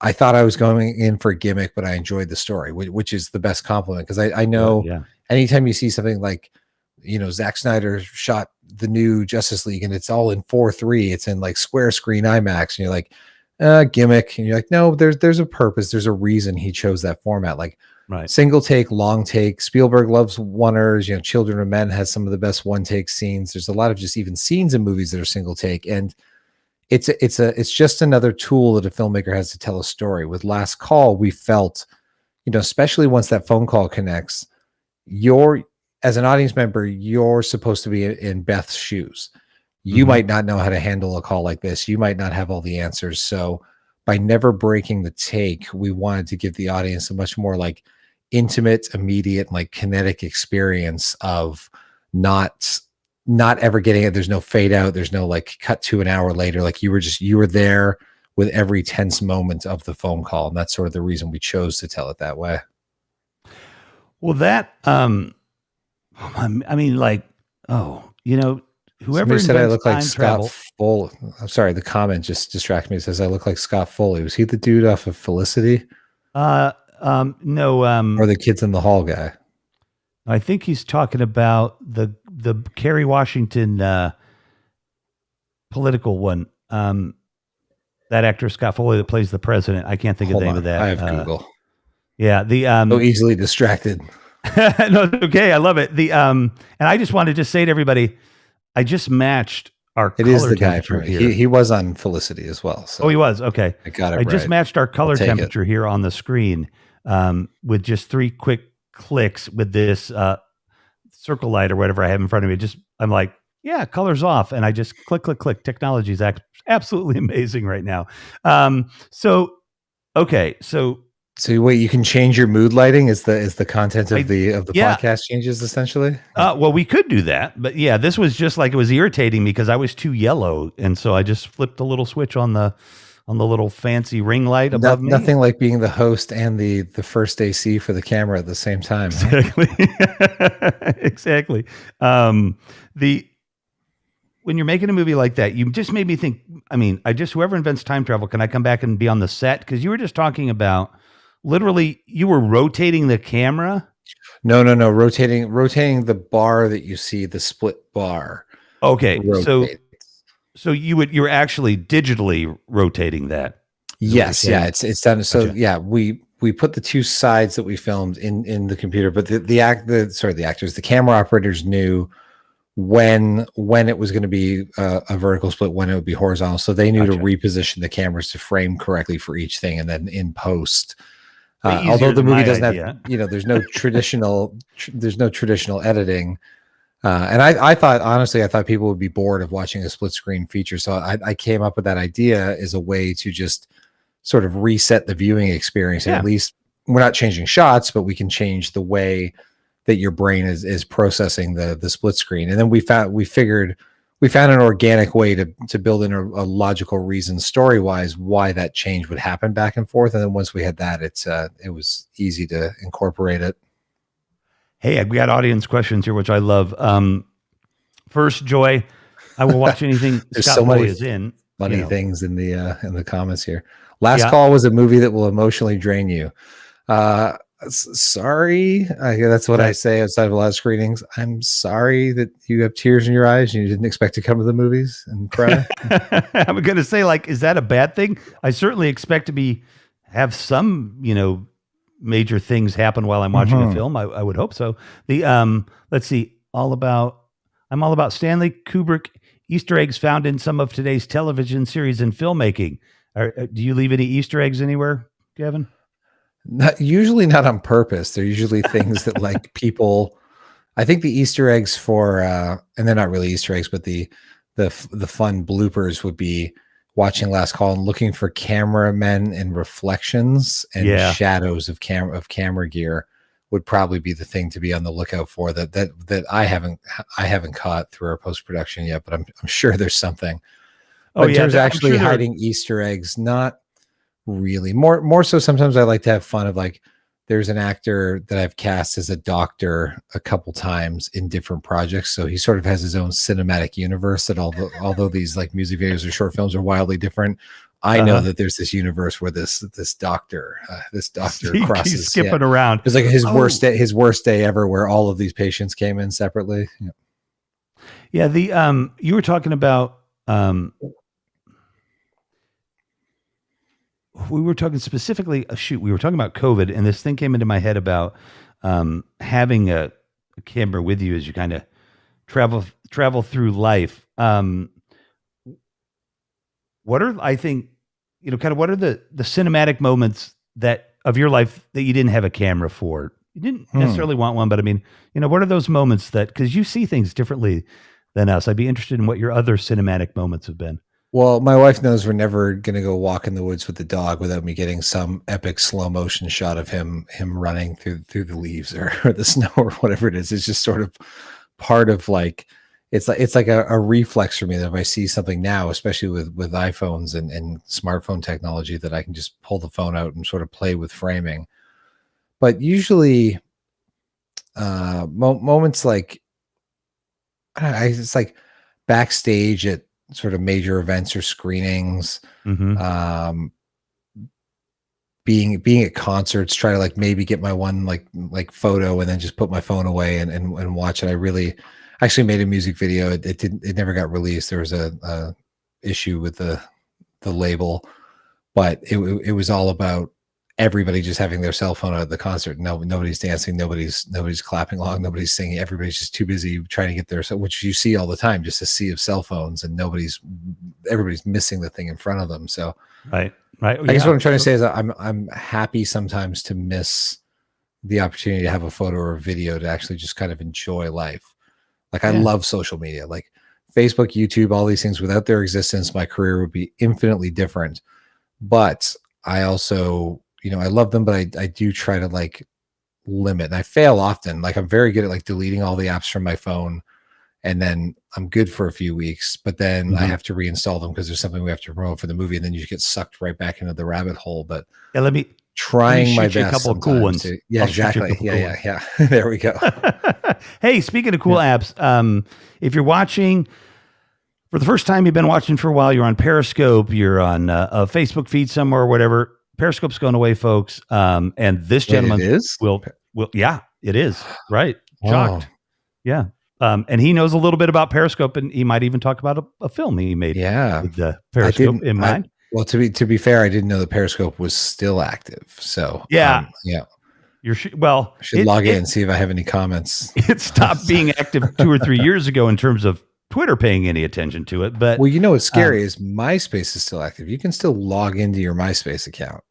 [SPEAKER 2] I thought I was going in for a gimmick, but I enjoyed the story, which is the best compliment. Because I know anytime you see something like, Zack Snyder shot the new Justice League and it's all in 4:3, it's in like square screen IMAX, and you're like, gimmick. And you're like, no, there's a purpose. There's a reason he chose that format. Like,
[SPEAKER 1] Right.
[SPEAKER 2] Single take, long take. Spielberg loves oneers. Children of Men has some of the best one take scenes. There's a lot of just even scenes in movies that are single take, and it's just another tool that a filmmaker has to tell a story. With Last Call, we felt, especially once that phone call connects, as an audience member, you're supposed to be in Beth's shoes. You might not know how to handle a call like this. You might not have all the answers. So by never breaking the take, we wanted to give the audience a much more like intimate, immediate, like kinetic experience of not ever getting it. There's no fade out. There's no like cut to an hour later. Like you were there with every tense moment of the phone call. And that's sort of the reason we chose to tell it that way.
[SPEAKER 1] Well, that, I mean, like, whoever
[SPEAKER 2] said I look like
[SPEAKER 1] Scott
[SPEAKER 2] Foley. I'm sorry, the comment just distracted me. It says I look like Scott Foley. Was he the dude off of Felicity?
[SPEAKER 1] No.
[SPEAKER 2] Or the Kids in the Hall guy?
[SPEAKER 1] I think he's talking about the Kerry Washington political one. That actor Scott Foley that plays the president. I can't think of the name of that.
[SPEAKER 2] I have Google.
[SPEAKER 1] Yeah, the
[SPEAKER 2] so easily distracted.
[SPEAKER 1] No, it's okay. I love it. And I just wanted to say to everybody, I just matched our color
[SPEAKER 2] temperature. It is the guy from
[SPEAKER 1] here.
[SPEAKER 2] He was on Felicity as well. So
[SPEAKER 1] he was. Okay.
[SPEAKER 2] I got it.
[SPEAKER 1] I just matched our color temperature here on the screen with just 3 quick clicks with this circle light or whatever I have in front of me. I'm like, yeah, color's off. And I just click. Technology is absolutely amazing right now. So
[SPEAKER 2] wait, you can change your mood lighting as the content of the podcast changes essentially?
[SPEAKER 1] Well, we could do that, but yeah, this was just like, it was irritating me because I was too yellow. And so I just flipped the little switch on the little fancy ring light above me.
[SPEAKER 2] Nothing like being the host and the first AC for the camera at the same time.
[SPEAKER 1] Exactly. Exactly. When you're making a movie like that, you just made me think, whoever invents time travel, can I come back and be on the set? Because you were just talking about, literally, you were rotating the camera.
[SPEAKER 2] No. Rotating the bar that you see, the split bar.
[SPEAKER 1] Okay. So you're actually digitally rotating that.
[SPEAKER 2] Yes. Yeah. It's done. So gotcha. Yeah, we put the 2 sides that we filmed in the computer, but the actors, the camera operators knew when it was going to be a vertical split, when it would be horizontal. So they knew to reposition the cameras to frame correctly for each thing. And then in post, although the movie doesn't have, there's no traditional editing. And I thought people would be bored of watching a split screen feature. So I came up with that idea as a way to just sort of reset the viewing experience. And at least we're not changing shots, but we can change the way that your brain is processing the split screen. And then we found an organic way to build in a logical reason story-wise why that change would happen back and forth. And then once we had that, it was easy to incorporate it.
[SPEAKER 1] Hey, we got audience questions here, which I love. First, Joy, I will watch anything Scott Foley is in.
[SPEAKER 2] Funny things in the comments here. Last Call was a movie that will emotionally drain you. Sorry, that's what I say outside of a lot of screenings. I'm sorry that you have tears in your eyes and you didn't expect to come to the movies and cry.
[SPEAKER 1] I'm going to say, like, is that a bad thing? I certainly expect to have some, major things happen while I'm watching a film. I would hope so. Let's see, I'm all about Stanley Kubrick Easter eggs found in some of today's television series and filmmaking. Do you leave any Easter eggs anywhere, Gavin?
[SPEAKER 2] Usually not on purpose. They're usually things that like people, I think the Easter eggs for, and they're not really Easter eggs, but the fun bloopers would be watching Last Call and looking for cameramen and reflections and shadows of camera gear would probably be the thing to be on the lookout for that I haven't caught through our post-production yet, but I'm sure there's something. But in terms of actually hiding Easter eggs, not really. More so sometimes I like to have fun of like there's an actor that I've cast as a doctor a couple times in different projects. So he sort of has his own cinematic universe that although these like music videos or short films are wildly different, I know that there's this universe where this doctor crosses.
[SPEAKER 1] He's skipping around.
[SPEAKER 2] It's like his worst day ever, where all of these patients came in separately.
[SPEAKER 1] Yeah. The you were talking about we were talking specifically. We were talking about COVID, and this thing came into my head about having a camera with you as you kind of travel through life. What are, I think, kind of what are the cinematic moments that of your life that you didn't have a camera for? You didn't necessarily want one, but I mean, what are those moments that, because you see things differently than us? I'd be interested in what your other cinematic moments have been.
[SPEAKER 2] Well, my wife knows we're never going to go walk in the woods with the dog without me getting some epic slow motion shot of him running through the leaves or the snow or whatever it is. It's just sort of part of like, it's like a reflex for me that if I see something now, especially with iPhones and smartphone technology, that I can just pull the phone out and sort of play with framing. But usually moments like, it's like backstage at sort of major events or screenings, being at concerts, try to like maybe get my one like photo and then just put my phone away and watch it. I actually made a music video. It never got released. There was a issue with the label, but it was all about everybody just having their cell phone out at the concert. Nobody's dancing, nobody's clapping along, nobody's singing. Everybody's just too busy trying to get there. So, which you see all the time, just a sea of cell phones, and everybody's missing the thing in front of them. So,
[SPEAKER 1] right.
[SPEAKER 2] I guess what I'm trying to say is that I'm happy sometimes to miss the opportunity to have a photo or a video to actually just kind of enjoy life. Like I love social media, like Facebook, YouTube, all these things. Without their existence, my career would be infinitely different. But I also, I love them, but I do try to like limit, and I fail often. Like I'm very good at like deleting all the apps from my phone, and then I'm good for a few weeks, but then I have to reinstall them because there's something we have to promote for the movie, and then you get sucked right back into the rabbit hole. But
[SPEAKER 1] let me
[SPEAKER 2] my best.
[SPEAKER 1] A couple of cool ones.
[SPEAKER 2] Yeah, exactly. Yeah. There we go.
[SPEAKER 1] Hey, speaking of cool apps, if you're watching for the first time, you've been watching for a while, you're on Periscope, you're on a Facebook feed somewhere or whatever. Periscope's going away, folks. And this gentleman will, yeah, it is. Right. Shocked. Yeah. And he knows a little bit about Periscope, and he might even talk about a film he made with the Periscope in mind.
[SPEAKER 2] Well, to be fair, I didn't know the Periscope was still active. So
[SPEAKER 1] yeah. I should
[SPEAKER 2] log in and see if I have any comments.
[SPEAKER 1] It stopped being active 2 or 3 years ago in terms of Twitter paying any attention to it. But
[SPEAKER 2] what's scary is MySpace is still active. You can still log into your MySpace account.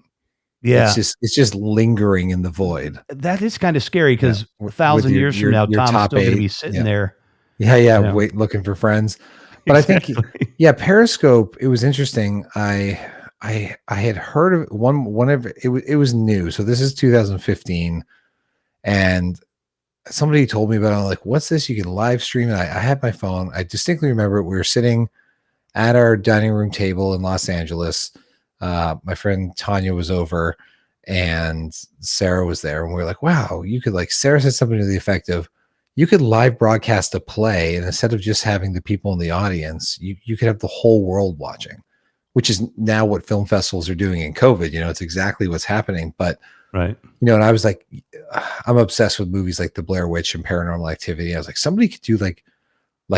[SPEAKER 1] Yeah,
[SPEAKER 2] it's just lingering in the void.
[SPEAKER 1] That is kind of scary because 1,000 years from now, Tom's still going to be sitting there.
[SPEAKER 2] Yeah. Wait, looking for friends. But exactly. I think, Periscope. It was interesting. I had heard of one of it. It was new. So this is 2015, and somebody told me about it. I'm like, what's this? You can live stream it. I had my phone. I distinctly remember we were sitting at our dining room table in Los Angeles. My friend Tanya was over and Sarah was there, and we were like, wow, you could Sarah said something to the effect of, you could live broadcast a play, and instead of just having the people in the audience, you could have the whole world watching, which is now what film festivals are doing in COVID. It's exactly what's happening. But
[SPEAKER 1] right.
[SPEAKER 2] And I was like, I'm obsessed with movies like The Blair Witch and Paranormal Activity. I was like, somebody could do like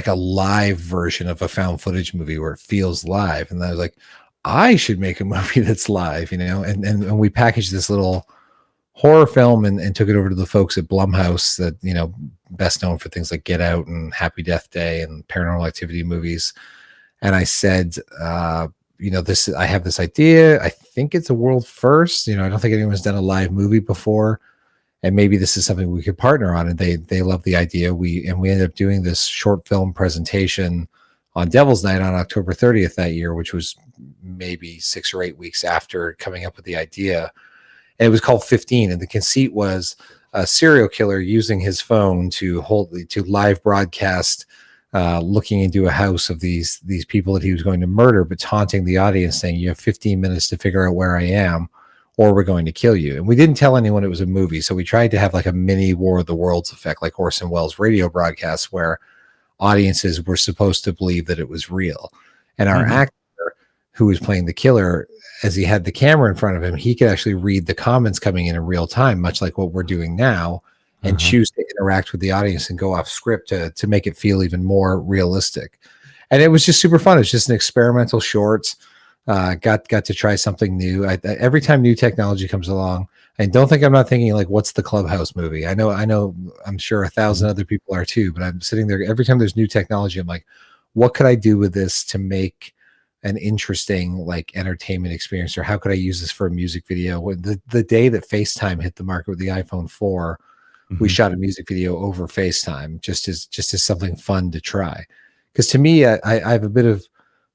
[SPEAKER 2] a live version of a found footage movie where it feels live. And I was like, I should make a movie that's live, and we packaged this little horror film and took it over to the folks at Blumhouse that, best known for things like Get Out and Happy Death Day and Paranormal Activity movies. And I said, I have this idea. I think it's a world first. I don't think anyone's done a live movie before, and maybe this is something we could partner on. And they love the idea. We ended up doing this short film presentation on Devil's Night on October 30th that year, which was maybe 6 or 8 weeks after coming up with the idea. And it was called 15. And the conceit was a serial killer using his phone to live broadcast, looking into a house of these people that he was going to murder, but taunting the audience saying, you have 15 minutes to figure out where I am, or we're going to kill you. And we didn't tell anyone it was a movie. So we tried to have like a mini War of the Worlds effect, like Orson Welles' radio broadcasts, where audiences were supposed to believe that it was real. And our actor, who was playing the killer, as he had the camera in front of him, he could actually read the comments coming in real time, much like what we're doing now, and choose to interact with the audience and go off script to make it feel even more realistic. And it was just super fun. It was just an experimental short. Got to try something new. Every time new technology comes along, and don't think I'm not thinking like, what's the Clubhouse movie? I know, I'm sure 1,000 other people are too, but I'm sitting there every time there's new technology. I'm like, what could I do with this to make an interesting like entertainment experience, or how could I use this for a music video? When the day that FaceTime hit the market with the iPhone 4, we shot a music video over FaceTime just as something fun to try. Because to me, I have a bit of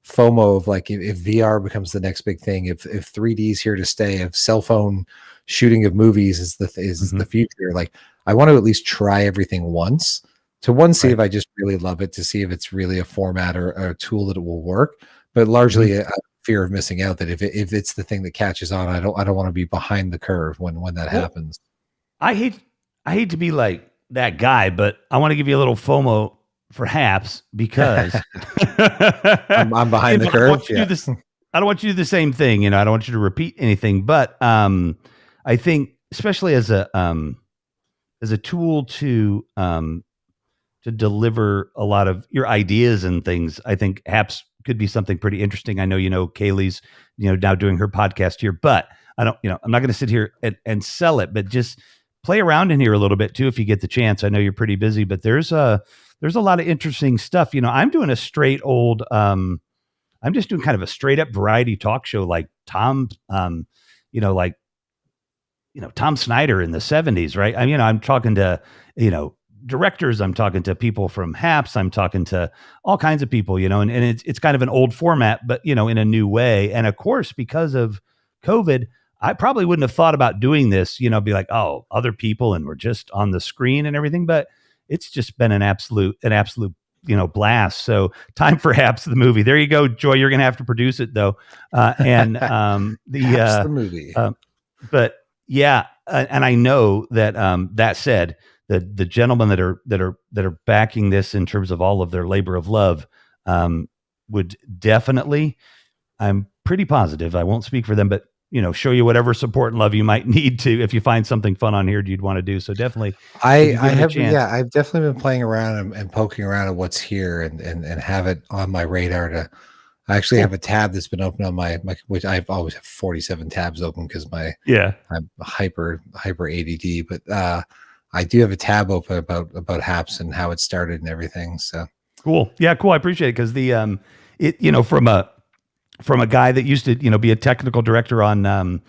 [SPEAKER 2] FOMO of like, if VR becomes the next big thing, if 3D is here to stay, if cell phone shooting of movies is the future, like I want to at least try everything once to see if I just really love it, to see if it's really a format or a tool that it will work. But largely a fear of missing out, that if it's the thing that catches on, I don't want to be behind the curve when that happens.
[SPEAKER 1] I hate to be like that guy, but I want to give you a little FOMO for Haps, because
[SPEAKER 2] I'm behind the curve.
[SPEAKER 1] I don't want you to do the same thing. I don't want you to repeat anything, but I think especially as a tool to deliver a lot of your ideas and things, I think Haps could be something pretty interesting. I know, Kaylee's, now doing her podcast here, but I don't, I'm not going to sit here and sell it, but just play around in here a little bit too, if you get the chance. I know you're pretty busy, but there's a lot of interesting stuff. I'm doing a straight old, I'm just doing kind of a straight up variety talk show, like Tom, Tom Snyder in the 70s, right? I'm talking to, directors, I'm talking to people from Haps, I'm talking to all kinds of people, and it's kind of an old format, but, in a new way. And of course, because of COVID, I probably wouldn't have thought about doing this, be like, oh, other people, and we're just on the screen and everything, but it's just been an absolute, blast. So time for Haps the movie. There you go, Joy. You're going to have to produce it though. The
[SPEAKER 2] movie.
[SPEAKER 1] But yeah. And I know that, that said, the gentlemen that are backing this in terms of all of their labor of love, would definitely, I'm pretty positive, I won't speak for them, but show you whatever support and love you might need to, if you find something fun on here you'd want to do. So definitely,
[SPEAKER 2] I've definitely been playing around and poking around at what's here and have it on my radar. I actually have a tab that's been open on my which I've always have 47 tabs open because I'm hyper ADD, but I do have a tab open about Haps and how it started and everything. So
[SPEAKER 1] cool. Yeah, cool. I appreciate it, because the from a guy that used to be a technical director on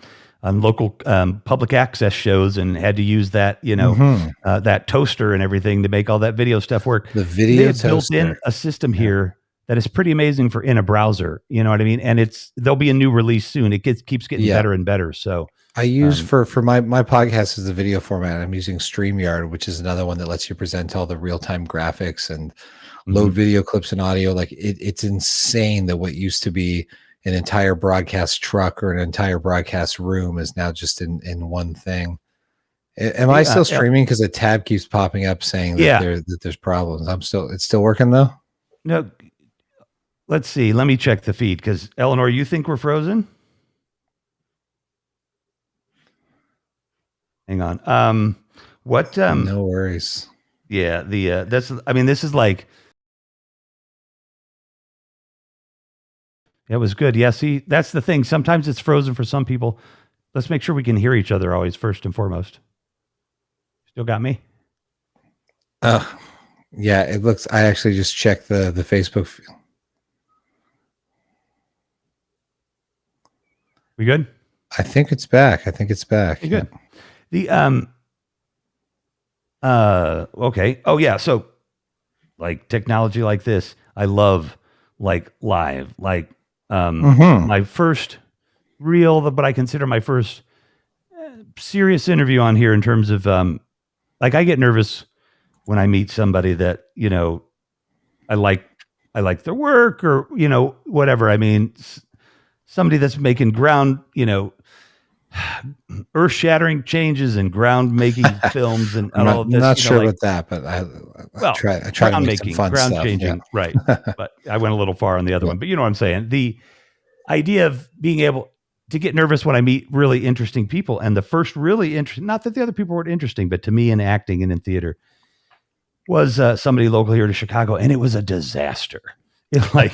[SPEAKER 1] local public access shows, and had to use that that toaster and everything to make all that video stuff work.
[SPEAKER 2] The video toaster.
[SPEAKER 1] Built in a system here that is pretty amazing for in a browser. You know what I mean? And there'll be a new release soon. It keeps getting better and better. So
[SPEAKER 2] I use for my podcast as a video format, I'm using StreamYard, which is another one that lets you present all the real-time graphics and load video clips and audio. Like it's insane that what used to be an entire broadcast truck or an entire broadcast room is now just in one thing. Am I still streaming? Because a tab keeps popping up saying that there's problems. It's still working though?
[SPEAKER 1] No. Let's see. Let me check the feed, because Eleanor, you think we're frozen? Hang on. What?
[SPEAKER 2] No worries.
[SPEAKER 1] Yeah. This is like, it was good. Yeah. See, that's the thing. Sometimes it's frozen for some people. Let's make sure we can hear each other always, first and foremost. Still got me?
[SPEAKER 2] Yeah, it looks, I actually just checked the Facebook.
[SPEAKER 1] We good?
[SPEAKER 2] I think it's back.
[SPEAKER 1] Okay, good. The okay. Oh yeah. So like technology like this, I love, like live, like my first real, but I consider my first serious interview on here in terms of like I get nervous when I meet somebody that, I like their work or, whatever. I mean, somebody that's making ground, earth-shattering changes and ground-making films and
[SPEAKER 2] I'm
[SPEAKER 1] all
[SPEAKER 2] not,
[SPEAKER 1] of this.
[SPEAKER 2] not sure
[SPEAKER 1] Like,
[SPEAKER 2] about that, but I
[SPEAKER 1] well,
[SPEAKER 2] try to make some fun
[SPEAKER 1] ground
[SPEAKER 2] stuff.
[SPEAKER 1] changing, right? But I went a little far on the other
[SPEAKER 2] Yeah.
[SPEAKER 1] one. But you know what I'm saying? The idea of being able to get nervous when I meet really interesting people, and the first really interesting, not that the other people weren't interesting, but to me in acting and in theater, was somebody local here to Chicago, and it was a disaster. Like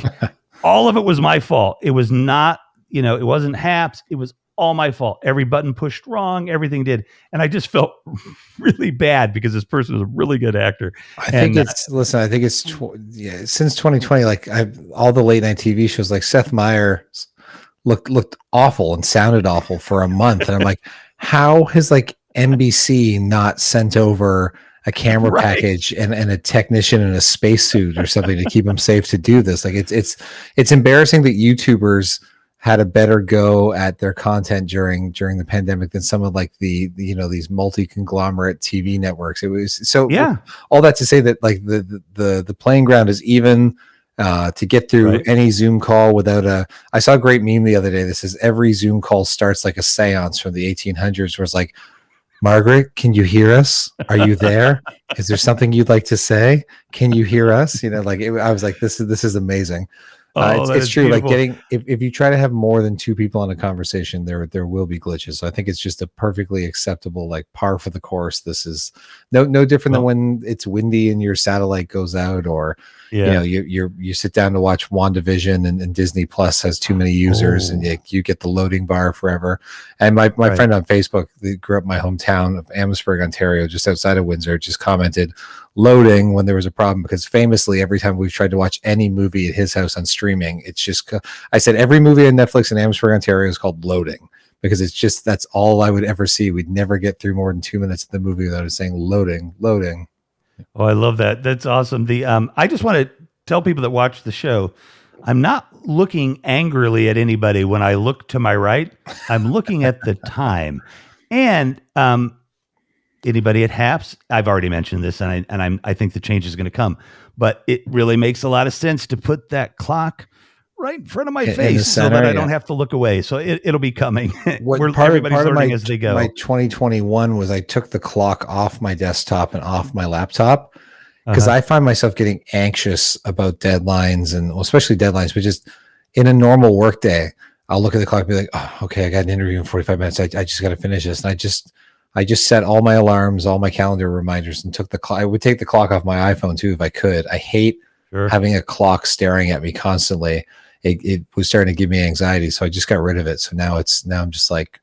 [SPEAKER 1] all of it was my fault. It was not, it wasn't Haps. It was all my fault. Every button pushed wrong, everything did. And I just felt really bad because this person was a really good actor.
[SPEAKER 2] I think it's since 2020, like all the late night TV shows, like Seth Meyers looked awful and sounded awful for a month. And I'm like, how has like NBC not sent over a camera package and a technician in a spacesuit or something to keep him safe to do this? Like it's embarrassing that YouTubers had a better go at their content during the pandemic than some of like the these multi-conglomerate TV networks. It was so all that to say that like the playing ground is even to get through any Zoom call without I saw a great meme the other day that says every Zoom call starts like a seance from the 1800s where it's like, Margaret, can you hear us? Are you there? Is there something you'd like to say? Can you hear us? I was like, this is amazing. It's true.
[SPEAKER 1] Beautiful.
[SPEAKER 2] Like if you try to have more than two people in a conversation, there will be glitches. So I think it's just a perfectly acceptable, like par for the course. This is no different than when it's windy and your satellite goes out, or you sit down to watch WandaVision and Disney Plus has too many users and you get the loading bar forever. And my friend on Facebook, that grew up in my hometown of Amherstburg, Ontario, just outside of Windsor, just commented loading when there was a problem, because famously every time we've tried to watch any movie at his house on streaming, it's just, I said every movie on Netflix in Amherstburg, Ontario is called loading, because it's just, that's all I would ever see. We'd never get through more than 2 minutes of the movie without it saying loading.
[SPEAKER 1] Oh, I love that. That's awesome. I just want to tell people that watch the show, I'm not looking angrily at anybody when I look to my right. I'm looking at the time. And anybody at Haps, I've already mentioned this, and I think the change is going to come. But it really makes a lot of sense to put that clock right in front of my face so that I don't have to look away. So it'll be coming. Everybody's learning as they go.
[SPEAKER 2] My 2021 was I took the clock off my desktop and off my laptop, because I find myself getting anxious about deadlines, and especially deadlines, but just in a normal work day, I'll look at the clock and be like, oh, okay, I got an interview in 45 minutes. I just got to finish this. And I just set all my alarms, all my calendar reminders, and took the clock. I would take the clock off my iPhone too, if I could. I hate having a clock staring at me constantly. It was starting to give me anxiety. So I just got rid of it. So now I'm just like,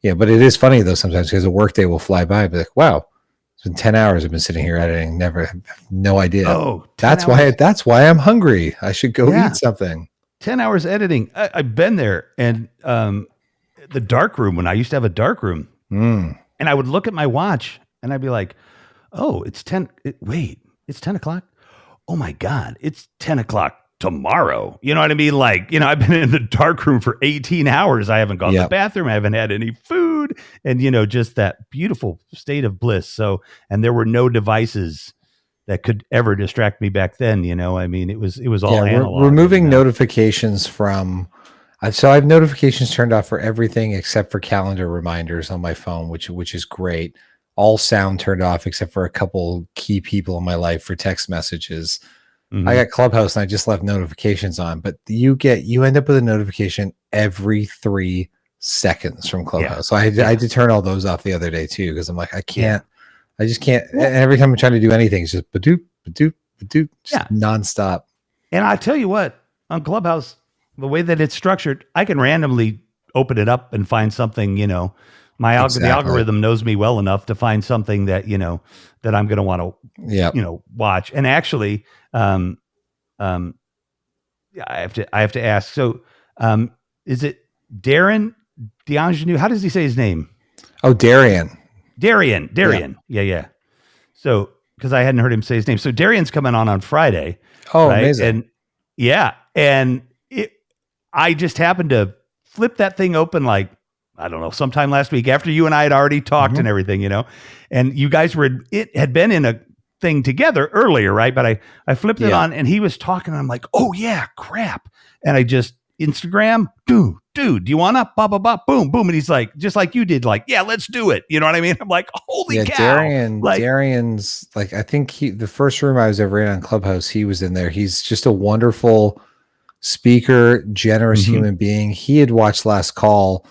[SPEAKER 2] but it is funny though, sometimes, because a work day will fly by. I'll be like, wow, it's been 10 hours. I've been sitting here editing. No idea.
[SPEAKER 1] Oh,
[SPEAKER 2] that's why I'm hungry. I should go eat something.
[SPEAKER 1] 10 hours editing. I've been there. And the dark room, when I used to have a dark room, and I would look at my watch and I'd be like, oh, it's 10. It's 10 o'clock. Oh my God, it's 10 o'clock tomorrow. You know what I mean? Like, I've been in the dark room for 18 hours. I haven't gone to the bathroom. I haven't had any food, and, just that beautiful state of bliss. So, and there were no devices that could ever distract me back then. I mean, it was all analog.
[SPEAKER 2] Removing notifications from, so I have notifications turned off for everything except for calendar reminders on my phone, which is great. All sound turned off except for a couple key people in my life for text messages. I got Clubhouse and I just left notifications on, but you end up with a notification every 3 seconds from Clubhouse. So I had to turn all those off the other day too, because I'm like, I just can't. And every time I'm trying to do anything, it's just badoop, badoop, badoop, just nonstop.
[SPEAKER 1] And I tell you what, on Clubhouse, the way that it's structured, I can randomly open it up and find something, the algorithm knows me well enough to find something that, that I'm going to want to, watch. And actually, I have to ask. So, is it Darren D'Angenu? How does he say his name?
[SPEAKER 2] Oh, Darian.
[SPEAKER 1] Yeah. So, because I hadn't heard him say his name. So Darian's coming on Friday.
[SPEAKER 2] Oh, right? Amazing.
[SPEAKER 1] And I just happened to flip that thing open, like, I don't know, sometime last week after you and I had already talked and everything, and you guys it had been in a thing together earlier, right? But I flipped it on and he was talking and I'm like, oh yeah, crap. And Instagram, dude, do you want to? Ba, ba, ba, boom, boom. And he's like, just like you did, like, yeah, let's do it. You know what I mean? I'm like, holy
[SPEAKER 2] Yeah,
[SPEAKER 1] cow. Like,
[SPEAKER 2] Darian's like, I think the first room I was ever in on Clubhouse, he was in there. He's just a wonderful speaker, generous human being. He had watched Last Call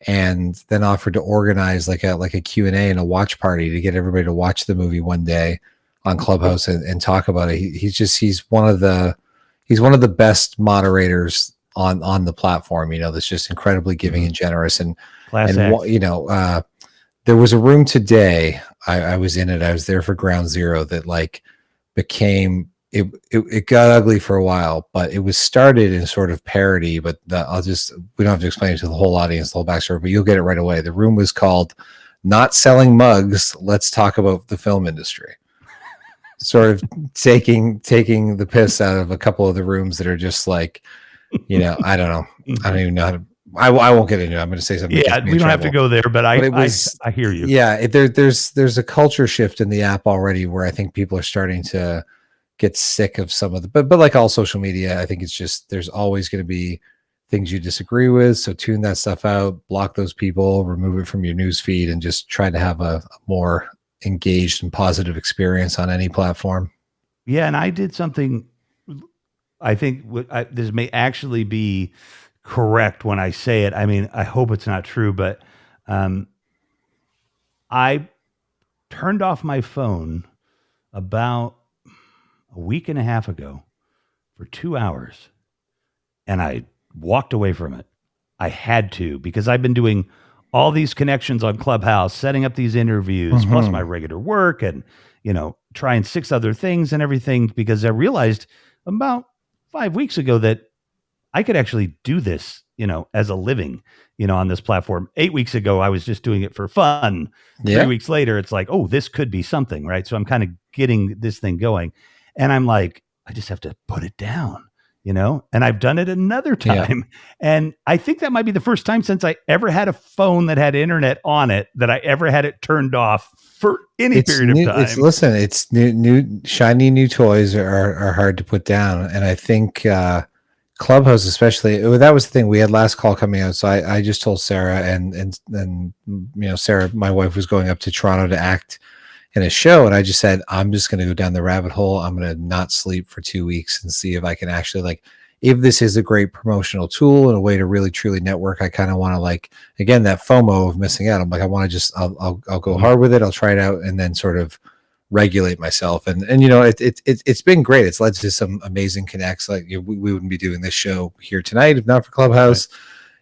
[SPEAKER 2] and then offered to organize like a Q&A and a watch party to get everybody to watch the movie one day on Clubhouse and talk about it. He's one of the best moderators on the platform, that's just incredibly giving and generous. And there was a room today. I was in it. I was there for Ground Zero that like became it got ugly for a while, but it was started in sort of parody. But we don't have to explain it to the whole audience, the whole backstory, but you'll get it right away. The room was called "Not Selling Mugs. Let's Talk About the Film Industry." Sort of taking the piss out of a couple of the rooms that are just like, I don't know. I don't even know how to. I won't get into it. I'm going to say something.
[SPEAKER 1] Yeah, we don't have to go there, but I hear you.
[SPEAKER 2] Yeah, there's a culture shift in the app already where I think people are starting to get sick of some of the, but like all social media, I think it's just, there's always going to be things you disagree with. So tune that stuff out, block those people, remove it from your news feed, and just try to have a more engaged and positive experience on any platform.
[SPEAKER 1] Yeah, and I did something. I think this may actually be correct when I say it. I mean, I hope it's not true, but I turned off my phone about a week and a half ago for 2 hours, and I walked away from it. I had to, because I've been doing all these connections on Clubhouse, setting up these interviews, plus my regular work, and trying 6 other things and everything, because I realized about 5 weeks ago that I could actually do this, as a living, on this platform. 8 weeks ago, I was just doing it for fun. Yeah. 3 weeks later, it's like, oh, this could be something, right? So I'm kind of getting this thing going, and I'm like, I just have to put it down, and I've done it another time. Yeah. And I think that might be the first time since I ever had a phone that had internet on it that I ever had it turned off for any period of time.
[SPEAKER 2] It's new, shiny new toys are hard to put down. And I think, Clubhouse, especially, that was the thing. We had Last Call coming out, so I just told Sarah, and Sarah, my wife, was going up to Toronto to act in a show, and I just said, I'm just going to go down the rabbit hole. I'm going to not sleep for 2 weeks and see if I can actually, if this is a great promotional tool and a way to really truly network. I kind of want to, again, that FOMO of missing out. I'm like, I want to just, I'll go hard with it. I'll try it out and then sort of regulate myself. And it's been great. It's led to some amazing connects. We wouldn't be doing this show here tonight if not for Clubhouse. Right.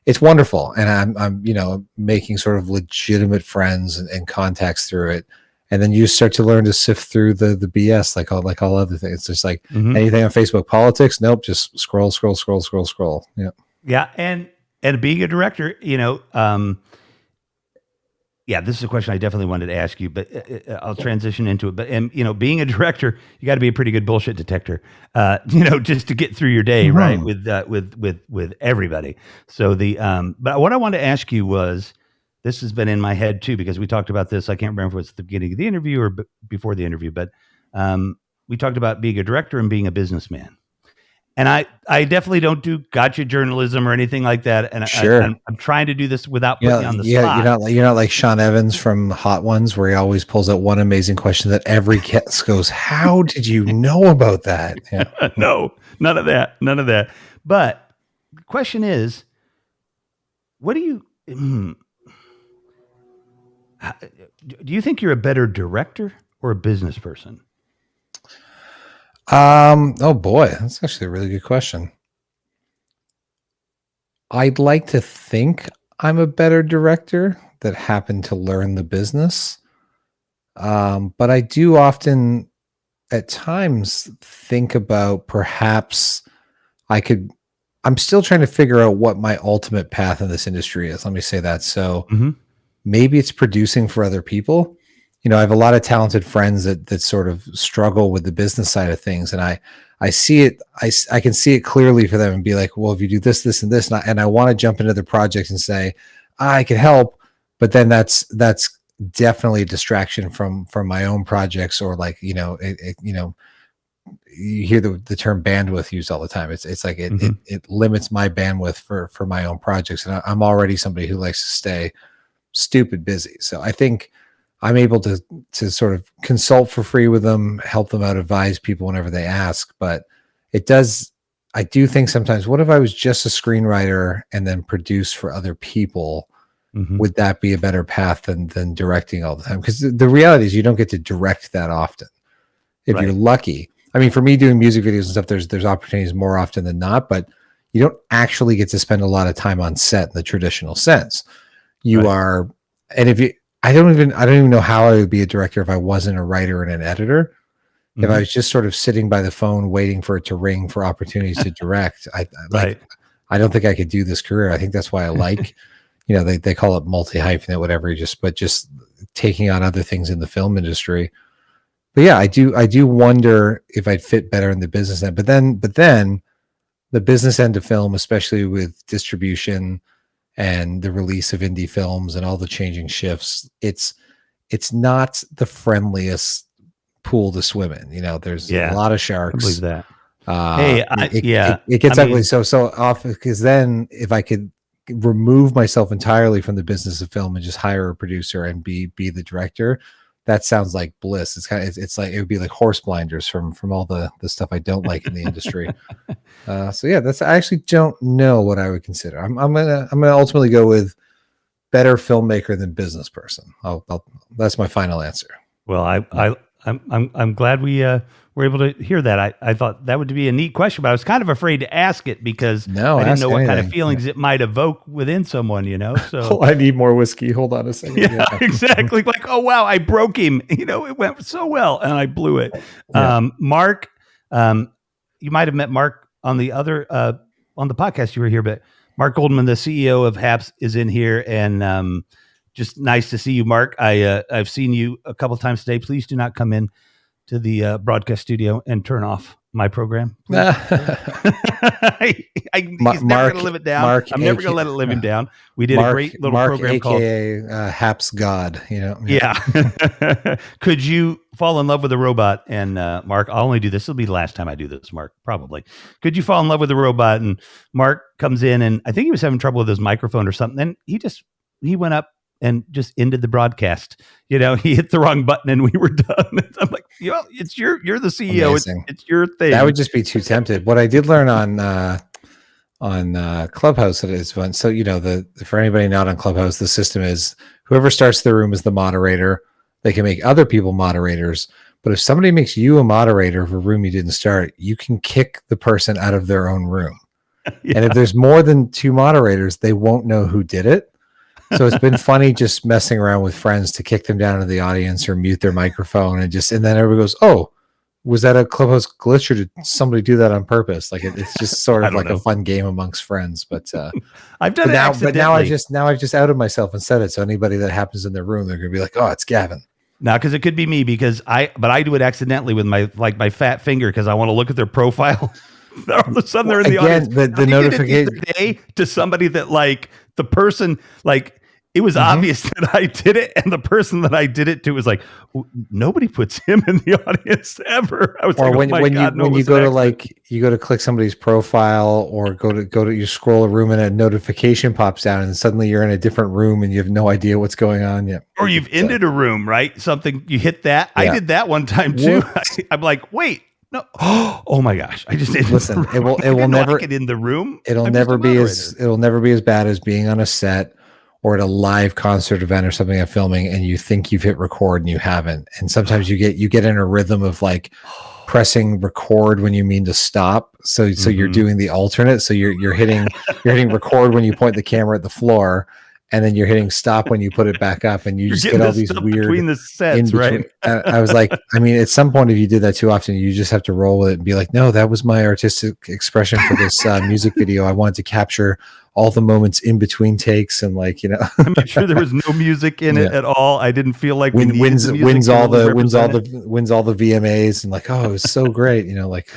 [SPEAKER 2] It's wonderful. And I'm making sort of legitimate friends and contacts through it. And then you start to learn to sift through the BS, like all other things. It's just like anything on Facebook politics. Nope. Just scroll. Yeah.
[SPEAKER 1] Yeah. And being a director, yeah, this is a question I definitely wanted to ask you, but I'll transition into it. But being a director, you got to be a pretty good bullshit detector, just to get through your day, right? With everybody. So but what I wanted to ask you was, this has been in my head too, because we talked about this. I can't remember if it was at the beginning of the interview or before the interview, but we talked about being a director and being a businessman. And I definitely don't do gotcha journalism or anything like that. And
[SPEAKER 2] sure.
[SPEAKER 1] I'm trying to do this without putting you on the spot.
[SPEAKER 2] You're not like Sean Evans from Hot Ones, where he always pulls out one amazing question that every guest goes, how did you know about that? Yeah.
[SPEAKER 1] No, none of that. But the question is, what do you think you're a better director or a business person?
[SPEAKER 2] Oh boy, that's actually a really good question. I'd like to think I'm a better director that happened to learn the business. But I do often at times think about perhaps I'm still trying to figure out what my ultimate path in this industry is. Let me say that. So maybe it's producing for other people. I have a lot of talented friends that sort of struggle with the business side of things. And I see it, I can see it clearly for them and be like, well, if you do this, this, and this, and I want to jump into their projects and say, I can help, but then that's definitely a distraction from my own projects, or you hear the term bandwidth used all the time. It's like it limits my bandwidth for my own projects, and I'm already somebody who likes to stay stupid busy. So I think I'm able to sort of consult for free with them, help them out, advise people whenever they ask. But I do think sometimes, what if I was just a screenwriter and then produce for other people? Would that be a better path than directing all the time? Because the reality is you don't get to direct that often. If you're lucky. I mean, for me doing music videos and stuff, there's opportunities more often than not, but you don't actually get to spend a lot of time on set in the traditional sense. You are, and if you, I don't even know how I would be a director if I wasn't a writer and an editor. If I was just sort of sitting by the phone waiting for it to ring for opportunities to direct, I don't think I could do this career. I think that's why I like, they call it multi-hyphenate, whatever, just taking on other things in the film industry. But yeah, I do wonder if I'd fit better in the business end. But then the business end of film, especially with distribution and the release of indie films and all the changing shifts, it's not the friendliest pool to swim in. There's a lot of sharks.
[SPEAKER 1] I believe that.
[SPEAKER 2] It gets ugly so often, because then if I could remove myself entirely from the business of film and just hire a producer and be the director, that sounds like bliss. It's like it would be like horse blinders from all the stuff I don't like in the industry. So yeah, I actually don't know what I would consider. I'm gonna ultimately go with better filmmaker than business person. That's my final answer.
[SPEAKER 1] Well, I'm glad we were able to hear that. I thought that would be a neat question, but I was kind of afraid to ask it because I didn't know what kind of feelings it might evoke within someone, So
[SPEAKER 2] I need more whiskey. Hold on a second.
[SPEAKER 1] Yeah, exactly. Like, oh wow, I broke him. It went so well, and I blew it.
[SPEAKER 2] Yeah.
[SPEAKER 1] Mark, you might have met Mark on the other on the podcast you were here, but Mark Goldman, the CEO of HAPS, is in here, and just nice to see you, Mark. I've seen you a couple of times today. Please do not come in to the broadcast studio and turn off my program. He's never going to live it down. I'm never going to let it live him down. We did a great little program
[SPEAKER 2] AKA called HAPS God.
[SPEAKER 1] Yeah. Could you fall in love with a robot? And Mark, I'll only do this. It'll be the last time I do this, Mark, probably. Could you fall in love with a robot? And Mark comes in, and I think he was having trouble with his microphone or something. And he went up and just ended the broadcast. He hit the wrong button and we were done. I'm like, you're the CEO. It's your thing.
[SPEAKER 2] That would just be too tempted. What I did learn on Clubhouse that is fun. So, for anybody not on Clubhouse, the system is whoever starts the room is the moderator. They can make other people moderators. But if somebody makes you a moderator of a room you didn't start, you can kick the person out of their own room. Yeah. And if there's more than two moderators, they won't know who did it. So it's been funny just messing around with friends to kick them down into the audience or mute their microphone and then everybody goes, "Oh, was that a Clubhouse glitch or did somebody do that on purpose?" Like it's just sort of like a fun game amongst friends. But
[SPEAKER 1] I've done it accidentally.
[SPEAKER 2] But now I've just outed myself and said it. So anybody that happens in the room, they're gonna be like, "Oh, it's Gavin."
[SPEAKER 1] No, because it could be me but I do it accidentally with my fat finger because I want to look at their profile. All of a sudden they're in the audience.
[SPEAKER 2] The notification
[SPEAKER 1] to somebody that the person it was obvious that I did it, and the person that I did it to was like, nobody puts him in the audience ever. I was when you go to click somebody's profile or you scroll a room and a notification pops down and suddenly you're in a different room and you have no idea what's going on yet. Or you've ended a room, right? Something you hit that. Yeah. I did that one time too. I'm like, wait. No. Oh my gosh! I just didn't
[SPEAKER 2] listen. It will never
[SPEAKER 1] get in the room.
[SPEAKER 2] It'll never be as bad as being on a set or at a live concert event or something I'm filming, and you think you've hit record and you haven't. And sometimes you get in a rhythm of pressing record when you mean to stop. So you're doing the alternate. So you're hitting record when you point the camera at the floor. And then you're hitting stop when you put it back up, and you just get all these weird
[SPEAKER 1] between the sets, right?
[SPEAKER 2] I was like, at some point, if you did that too often, you just have to roll with it and be like, no, that was my artistic expression for this music video. I wanted to capture all the moments in between takes, and like, you know,
[SPEAKER 1] I made sure there was no music in it at all. I didn't feel like
[SPEAKER 2] wins all the VMAs, and like, oh, it was so great, you know, like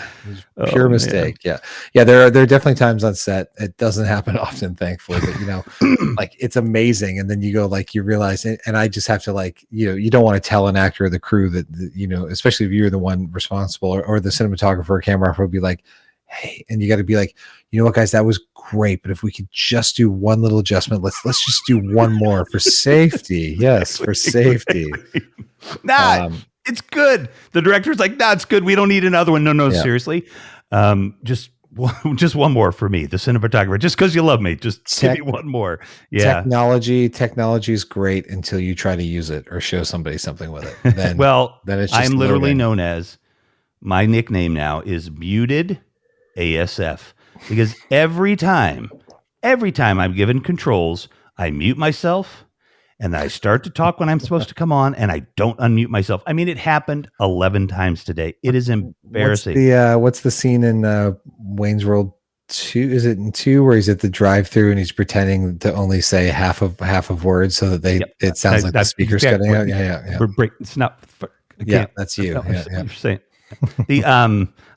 [SPEAKER 2] pure mistake. Yeah, there are definitely times on set. It doesn't happen often, thankfully, but you know, like it's amazing, and then you go like you realize it, and I just have to like, you know, you don't want to tell an actor or the crew that, you know, especially if you're the one responsible, or the cinematographer or camera will be like, hey, and you got to be like, you know what, guys, that was great, but if we could just do one little adjustment, let's just do one more for safety. Yes, for safety.
[SPEAKER 1] It's good. The director's like, nah, it's good. We don't need another one. No, seriously. Just one more for me, the cinematographer, just because you love me. Just give me one more. Yeah.
[SPEAKER 2] Technology is great until you try to use it or show somebody something with it. Then, then it's just
[SPEAKER 1] I'm literally known as, my nickname now is Muted ASF, because every time I'm given controls, I mute myself and I start to talk when I'm supposed to come on, and I don't unmute myself. I mean, it happened 11 times today. It is embarrassing.
[SPEAKER 2] What's the scene in Wayne's World 2? Is it in 2 where he's at the drive-through and he's pretending to only say half of words so that it sounds like the speaker's cutting out? Yeah.
[SPEAKER 1] It's not.
[SPEAKER 2] That's you.
[SPEAKER 1] You're saying.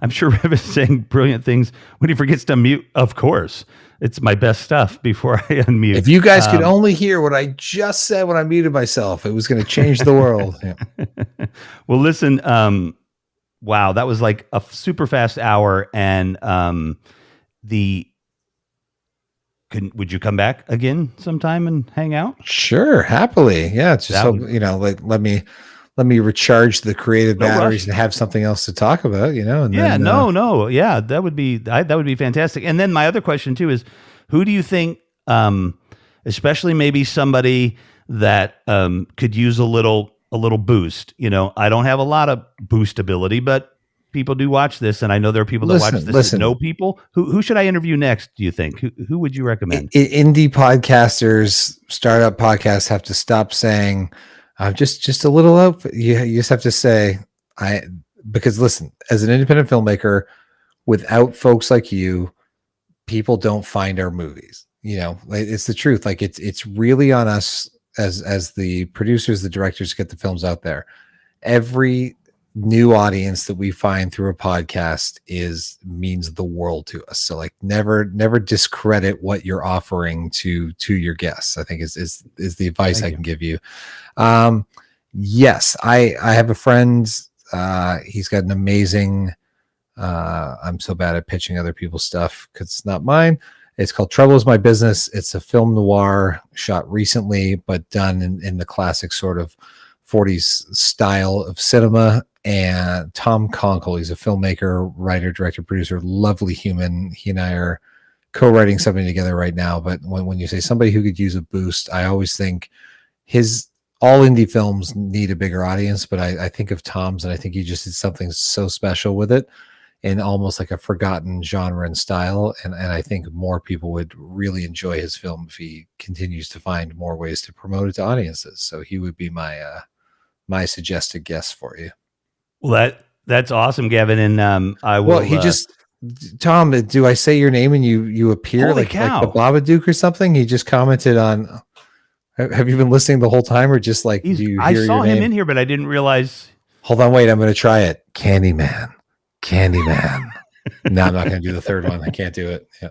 [SPEAKER 1] I'm sure Rev is saying brilliant things when he forgets to mute. Of course, it's my best stuff before I unmute.
[SPEAKER 2] If you guys could only hear what I just said when I muted myself, it was going to change the world. Yeah.
[SPEAKER 1] Well, listen, wow, that was like a super fast hour. And would you come back again sometime and hang out?
[SPEAKER 2] Sure, happily. Yeah, it's just you know, like let me recharge the creative batteries and have something else to talk about, you know? And
[SPEAKER 1] yeah, that would be fantastic. And then my other question too is, who do you think, especially maybe somebody that could use a little boost? You know, I don't have a lot of boost ability, but people do watch this, and I know there are people that watch this that know people. Who should I interview next, do you think? Who would you recommend?
[SPEAKER 2] Indie podcasters, startup podcasts have to stop saying, just a little up. You just have to say, because listen, as an independent filmmaker, without folks like you, people don't find our movies. You know, it's the truth. Like it's really on us as the producers, the directors, to get the films out there. Every new audience that we find through a podcast means the world to us. So like never discredit what you're offering to your guests, I think is the advice I can give you. Yes, I have a friend, he's got an amazing, I'm so bad at pitching other people's stuff because it's not mine. It's called Trouble Is My Business. It's a film noir shot recently, but done in the classic sort of 40s style of cinema. And Tom Conkle, he's a filmmaker, writer, director, producer, lovely human. He and I are co-writing something together right now. But when you say somebody who could use a boost, I always think all indie films need a bigger audience, but I think of Tom's, and I think he just did something so special with it, in almost like a forgotten genre and style. And I think more people would really enjoy his film if he continues to find more ways to promote it to audiences. So he would be my suggested guest for you.
[SPEAKER 1] Well, that's awesome, Gavin. And I will.
[SPEAKER 2] Well, Tom, do I say your name and you appear like the Babadook or something? He just commented on. Have you been listening the whole time, or just like
[SPEAKER 1] I saw him in here, but I didn't realize.
[SPEAKER 2] Hold on, wait. I'm going to try it. Candyman. No, I'm not going to do the third one. I can't do it. Yeah.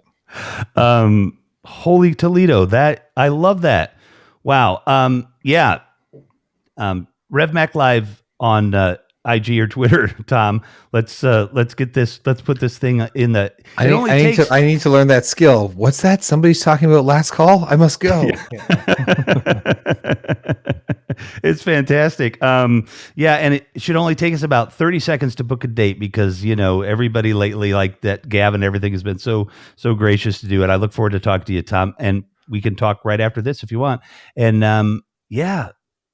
[SPEAKER 1] Holy Toledo! That I love that. Wow. Yeah. RevMac Live on IG or Twitter, Tom. Let's get this. Let's put this thing in the.
[SPEAKER 2] I need to learn that skill. What's that? Somebody's talking about Last Call. I must go.
[SPEAKER 1] It's fantastic. Yeah, and it should only take us about 30 seconds to book a date, because everybody lately, like that Gavin, everything has been so gracious to do it. I look forward to talking to you, Tom, and we can talk right after this if you want. And yeah,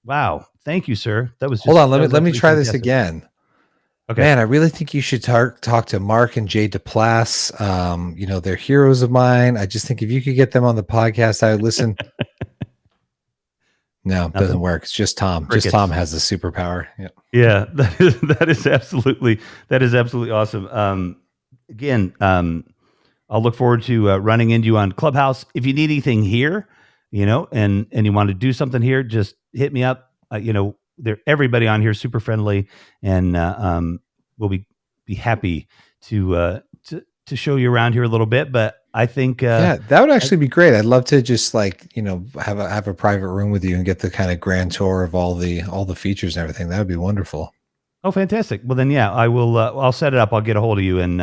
[SPEAKER 1] wow. Thank you, sir. That was.
[SPEAKER 2] Hold on. Let me try this again.
[SPEAKER 1] Okay.
[SPEAKER 2] Man, I really think you should talk to Mark and Jay Duplass. They're heroes of mine. I just think if you could get them on the podcast, I would listen. No, it doesn't work. It's just Tom.
[SPEAKER 1] Crickets.
[SPEAKER 2] Just Tom has the superpower.
[SPEAKER 1] Yeah, that is absolutely awesome. Again, I'll look forward to running into you on Clubhouse. If you need anything here, and you want to do something here, just hit me up. Everybody on here is super friendly, and we'll be happy to show you around here a little bit. But I think
[SPEAKER 2] that would actually be great. I'd love to just have a private room with you and get the kind of grand tour of all the features and everything. That would be wonderful.
[SPEAKER 1] Oh, fantastic. Well, then, I will. I'll set it up. I'll get a hold of you. And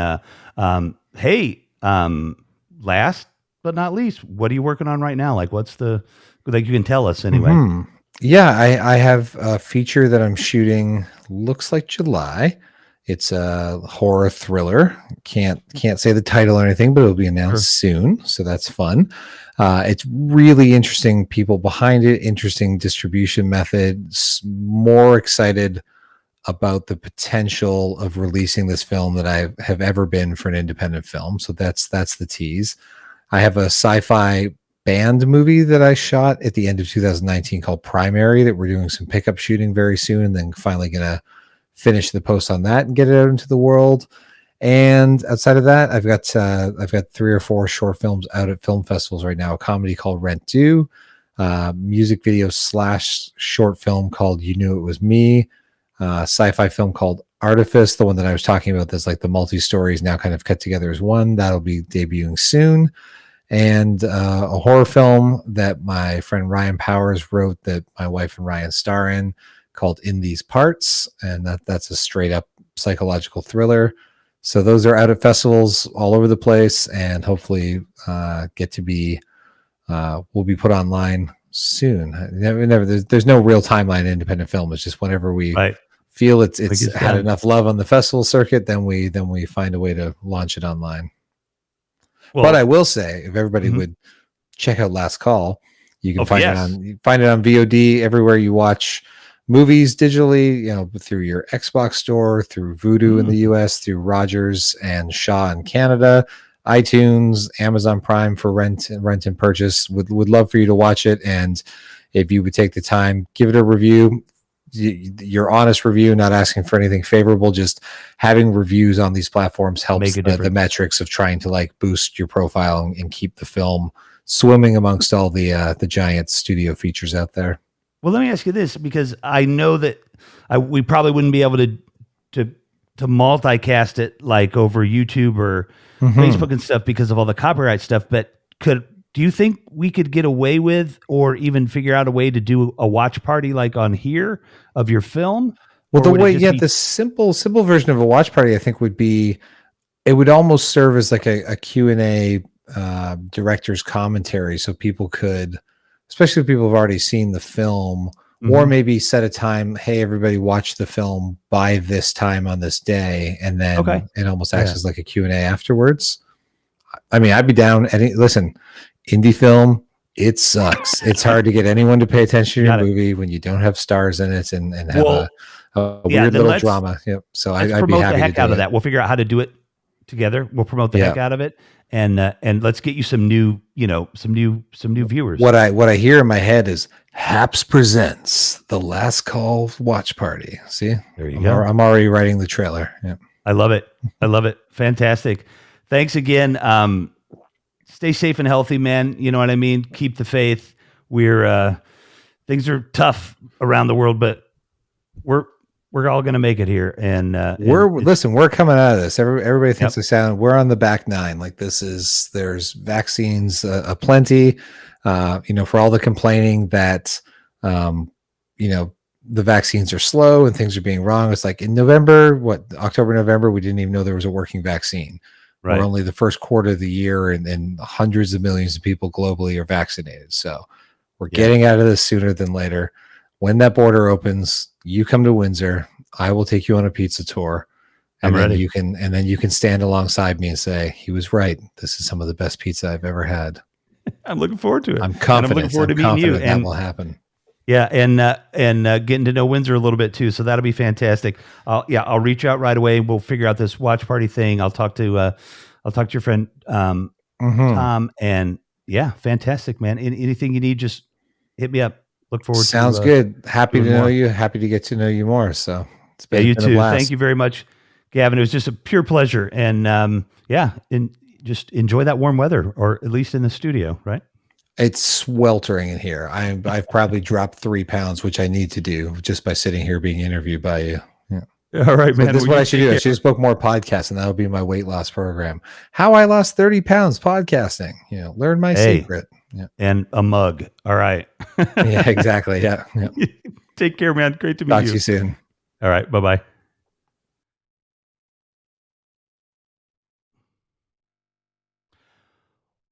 [SPEAKER 1] last but not least, what are you working on right now? Like, what's you can tell us anyway.
[SPEAKER 2] Mm-hmm. Yeah, I have a feature that I'm shooting. Looks like July. It's a horror thriller. Can't say the title or anything, but it'll be announced soon. So that's fun. It's really interesting people behind it. Interesting distribution methods. More excited about the potential of releasing this film that I have ever been for an independent film. So that's the tease. I have a sci-fi band movie that I shot at the end of 2019 called Primary that we're doing some pickup shooting very soon, and then finally gonna finish the post on that and get it out into the world. And outside of that, I've got 3 or 4 short films out at film festivals right now. A comedy called Rent Due, music video / short film called You Knew It Was Me, sci-fi film called Artifice, the one that I was talking about that's like the multi-stories now kind of cut together as one. That'll be debuting soon. And a horror film that my friend Ryan Powers wrote that my wife and Ryan star in called In These Parts. And that's a straight up psychological thriller. So those are out at festivals all over the place, and hopefully get to be will be put online soon. There's no real timeline in independent film. It's just whenever we feel it's had enough love on the festival circuit, then we find a way to launch it online. Well, but I will say, if everybody would check out Last Call, you can find it on VOD everywhere you watch movies digitally, through your Xbox store, through Vudu in the US, through Rogers and Shaw in Canada, iTunes, Amazon Prime for rent and purchase. Would love for you to watch it. And if you would take the time, give it a review, your honest review, not asking for anything favorable, just having reviews on these platforms helps the metrics of trying to boost your profile and keep the film swimming amongst all the giant studio features out there.
[SPEAKER 1] Well, let me ask you this, because I know that we probably wouldn't be able to multicast it like over YouTube or Facebook and stuff because of all the copyright stuff. But do you think we could get away with, or even figure out a way to do a watch party like on here of your film?
[SPEAKER 2] Well, the simple version of a watch party, I think it would almost serve as like a Q&A director's commentary. So people could, especially if people have already seen the film, or maybe set a time, hey, everybody watch the film by this time on this day. And then it almost acts as like a Q&A afterwards. I mean, I'd be down. Listen, indie film, it sucks. It's hard to get anyone to pay attention to your movie when you don't have stars in it and have a weird little drama. Yep. So I'd be happy
[SPEAKER 1] promote the heck out of that. We'll figure out how to do it together. We'll promote the heck out of it, and let's get you some new viewers.
[SPEAKER 2] What I hear in my head is Haps presents the Last Call watch party. See,
[SPEAKER 1] there you go.
[SPEAKER 2] I'm already writing the trailer. Yep.
[SPEAKER 1] I love it. Fantastic. Thanks again. Stay safe and healthy, man. You know what I mean? Keep the faith. Things are tough around the world, but we're all going to make it here. And
[SPEAKER 2] we're coming out of this. Everybody thinks they're silent. We're on the back nine. There's vaccines aplenty. For all the complaining that, the vaccines are slow and things are being wrong. It's like in October, November, we didn't even know there was a working vaccine. Right. We're only the first quarter of the year, and hundreds of millions of people globally are vaccinated. So we're getting out of this sooner than later. When that border opens, you come to Windsor. I will take you on a pizza tour, and then you can stand alongside me and say, "He was right. This is some of the best pizza I've ever had."
[SPEAKER 1] I'm looking forward to it.
[SPEAKER 2] I'm confident. I'm looking forward to meeting you, and that will happen.
[SPEAKER 1] Yeah, and getting to know Windsor a little bit too. So that'll be fantastic. I'll reach out right away. We'll figure out this watch party thing. I'll talk to your friend Tom, and fantastic, man. Anything you need, just hit me up. Look forward.
[SPEAKER 2] Sounds good. Happy to know you. Happy to get to know you more. So
[SPEAKER 1] you too. Thank you very much, Gavin. It was just a pure pleasure, and just enjoy that warm weather, or at least in the studio, right?
[SPEAKER 2] It's sweltering in here. I've probably dropped 3 pounds, which I need to do just by sitting here being interviewed by you. Yeah.
[SPEAKER 1] All right,
[SPEAKER 2] So
[SPEAKER 1] man.
[SPEAKER 2] this is
[SPEAKER 1] Well,
[SPEAKER 2] what
[SPEAKER 1] you
[SPEAKER 2] I should
[SPEAKER 1] take
[SPEAKER 2] do. I
[SPEAKER 1] care.
[SPEAKER 2] should just book more podcasts, and that'll be my weight loss program. How I lost 30 pounds podcasting. Learn my
[SPEAKER 1] Hey,
[SPEAKER 2] secret. Yeah.
[SPEAKER 1] and a mug. All right.
[SPEAKER 2] Yeah, exactly. Yeah.
[SPEAKER 1] Take care, man. Great to meet
[SPEAKER 2] Talk to
[SPEAKER 1] you.
[SPEAKER 2] you soon.
[SPEAKER 1] All right. Bye-bye.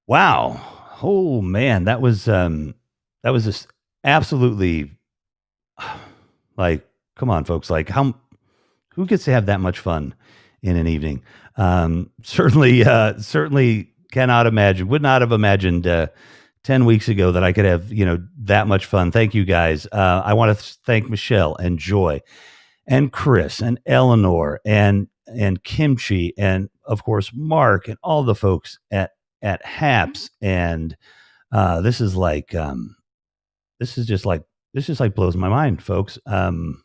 [SPEAKER 1] Wow. Oh man, that was just absolutely like, come on, folks. Like, who gets to have that much fun in an evening? Certainly cannot imagine, would not have imagined 10 weeks ago that I could have, that much fun. Thank you guys. I want to thank Michelle and Joy and Chris and Eleanor and Kimchi and of course Mark and all the folks at Haps. And this is like this is just like blows my mind, folks. Sean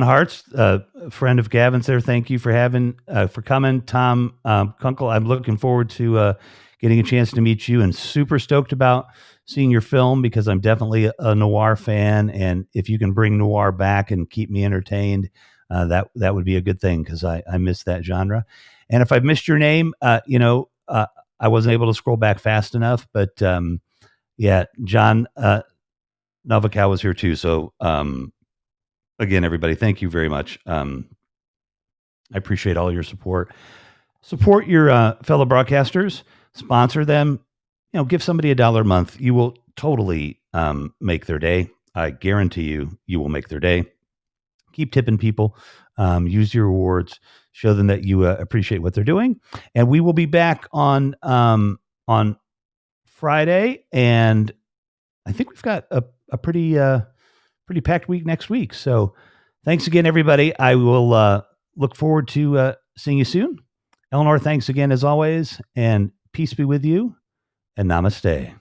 [SPEAKER 1] Hart's, a friend of Gavin's there. Thank you for coming. Tom Kunkel, I'm looking forward to getting a chance to meet you, and super stoked about seeing your film, because I'm definitely a noir fan. And if you can bring noir back and keep me entertained, that would be a good thing, because I miss that genre. And if I've missed your name, I wasn't able to scroll back fast enough, but yeah, John Novakow was here too. So again, everybody, thank you very much. I appreciate all your support. Support your fellow broadcasters, sponsor them, give somebody $1 a month. You will totally make their day. I guarantee you will make their day. Keep tipping people, use your rewards, show them that you appreciate what they're doing. And we will be back on Friday. And I think we've got a pretty packed week next week. So thanks again, everybody. I will look forward to seeing you soon. Eleanor, thanks again as always, and peace be with you, and namaste.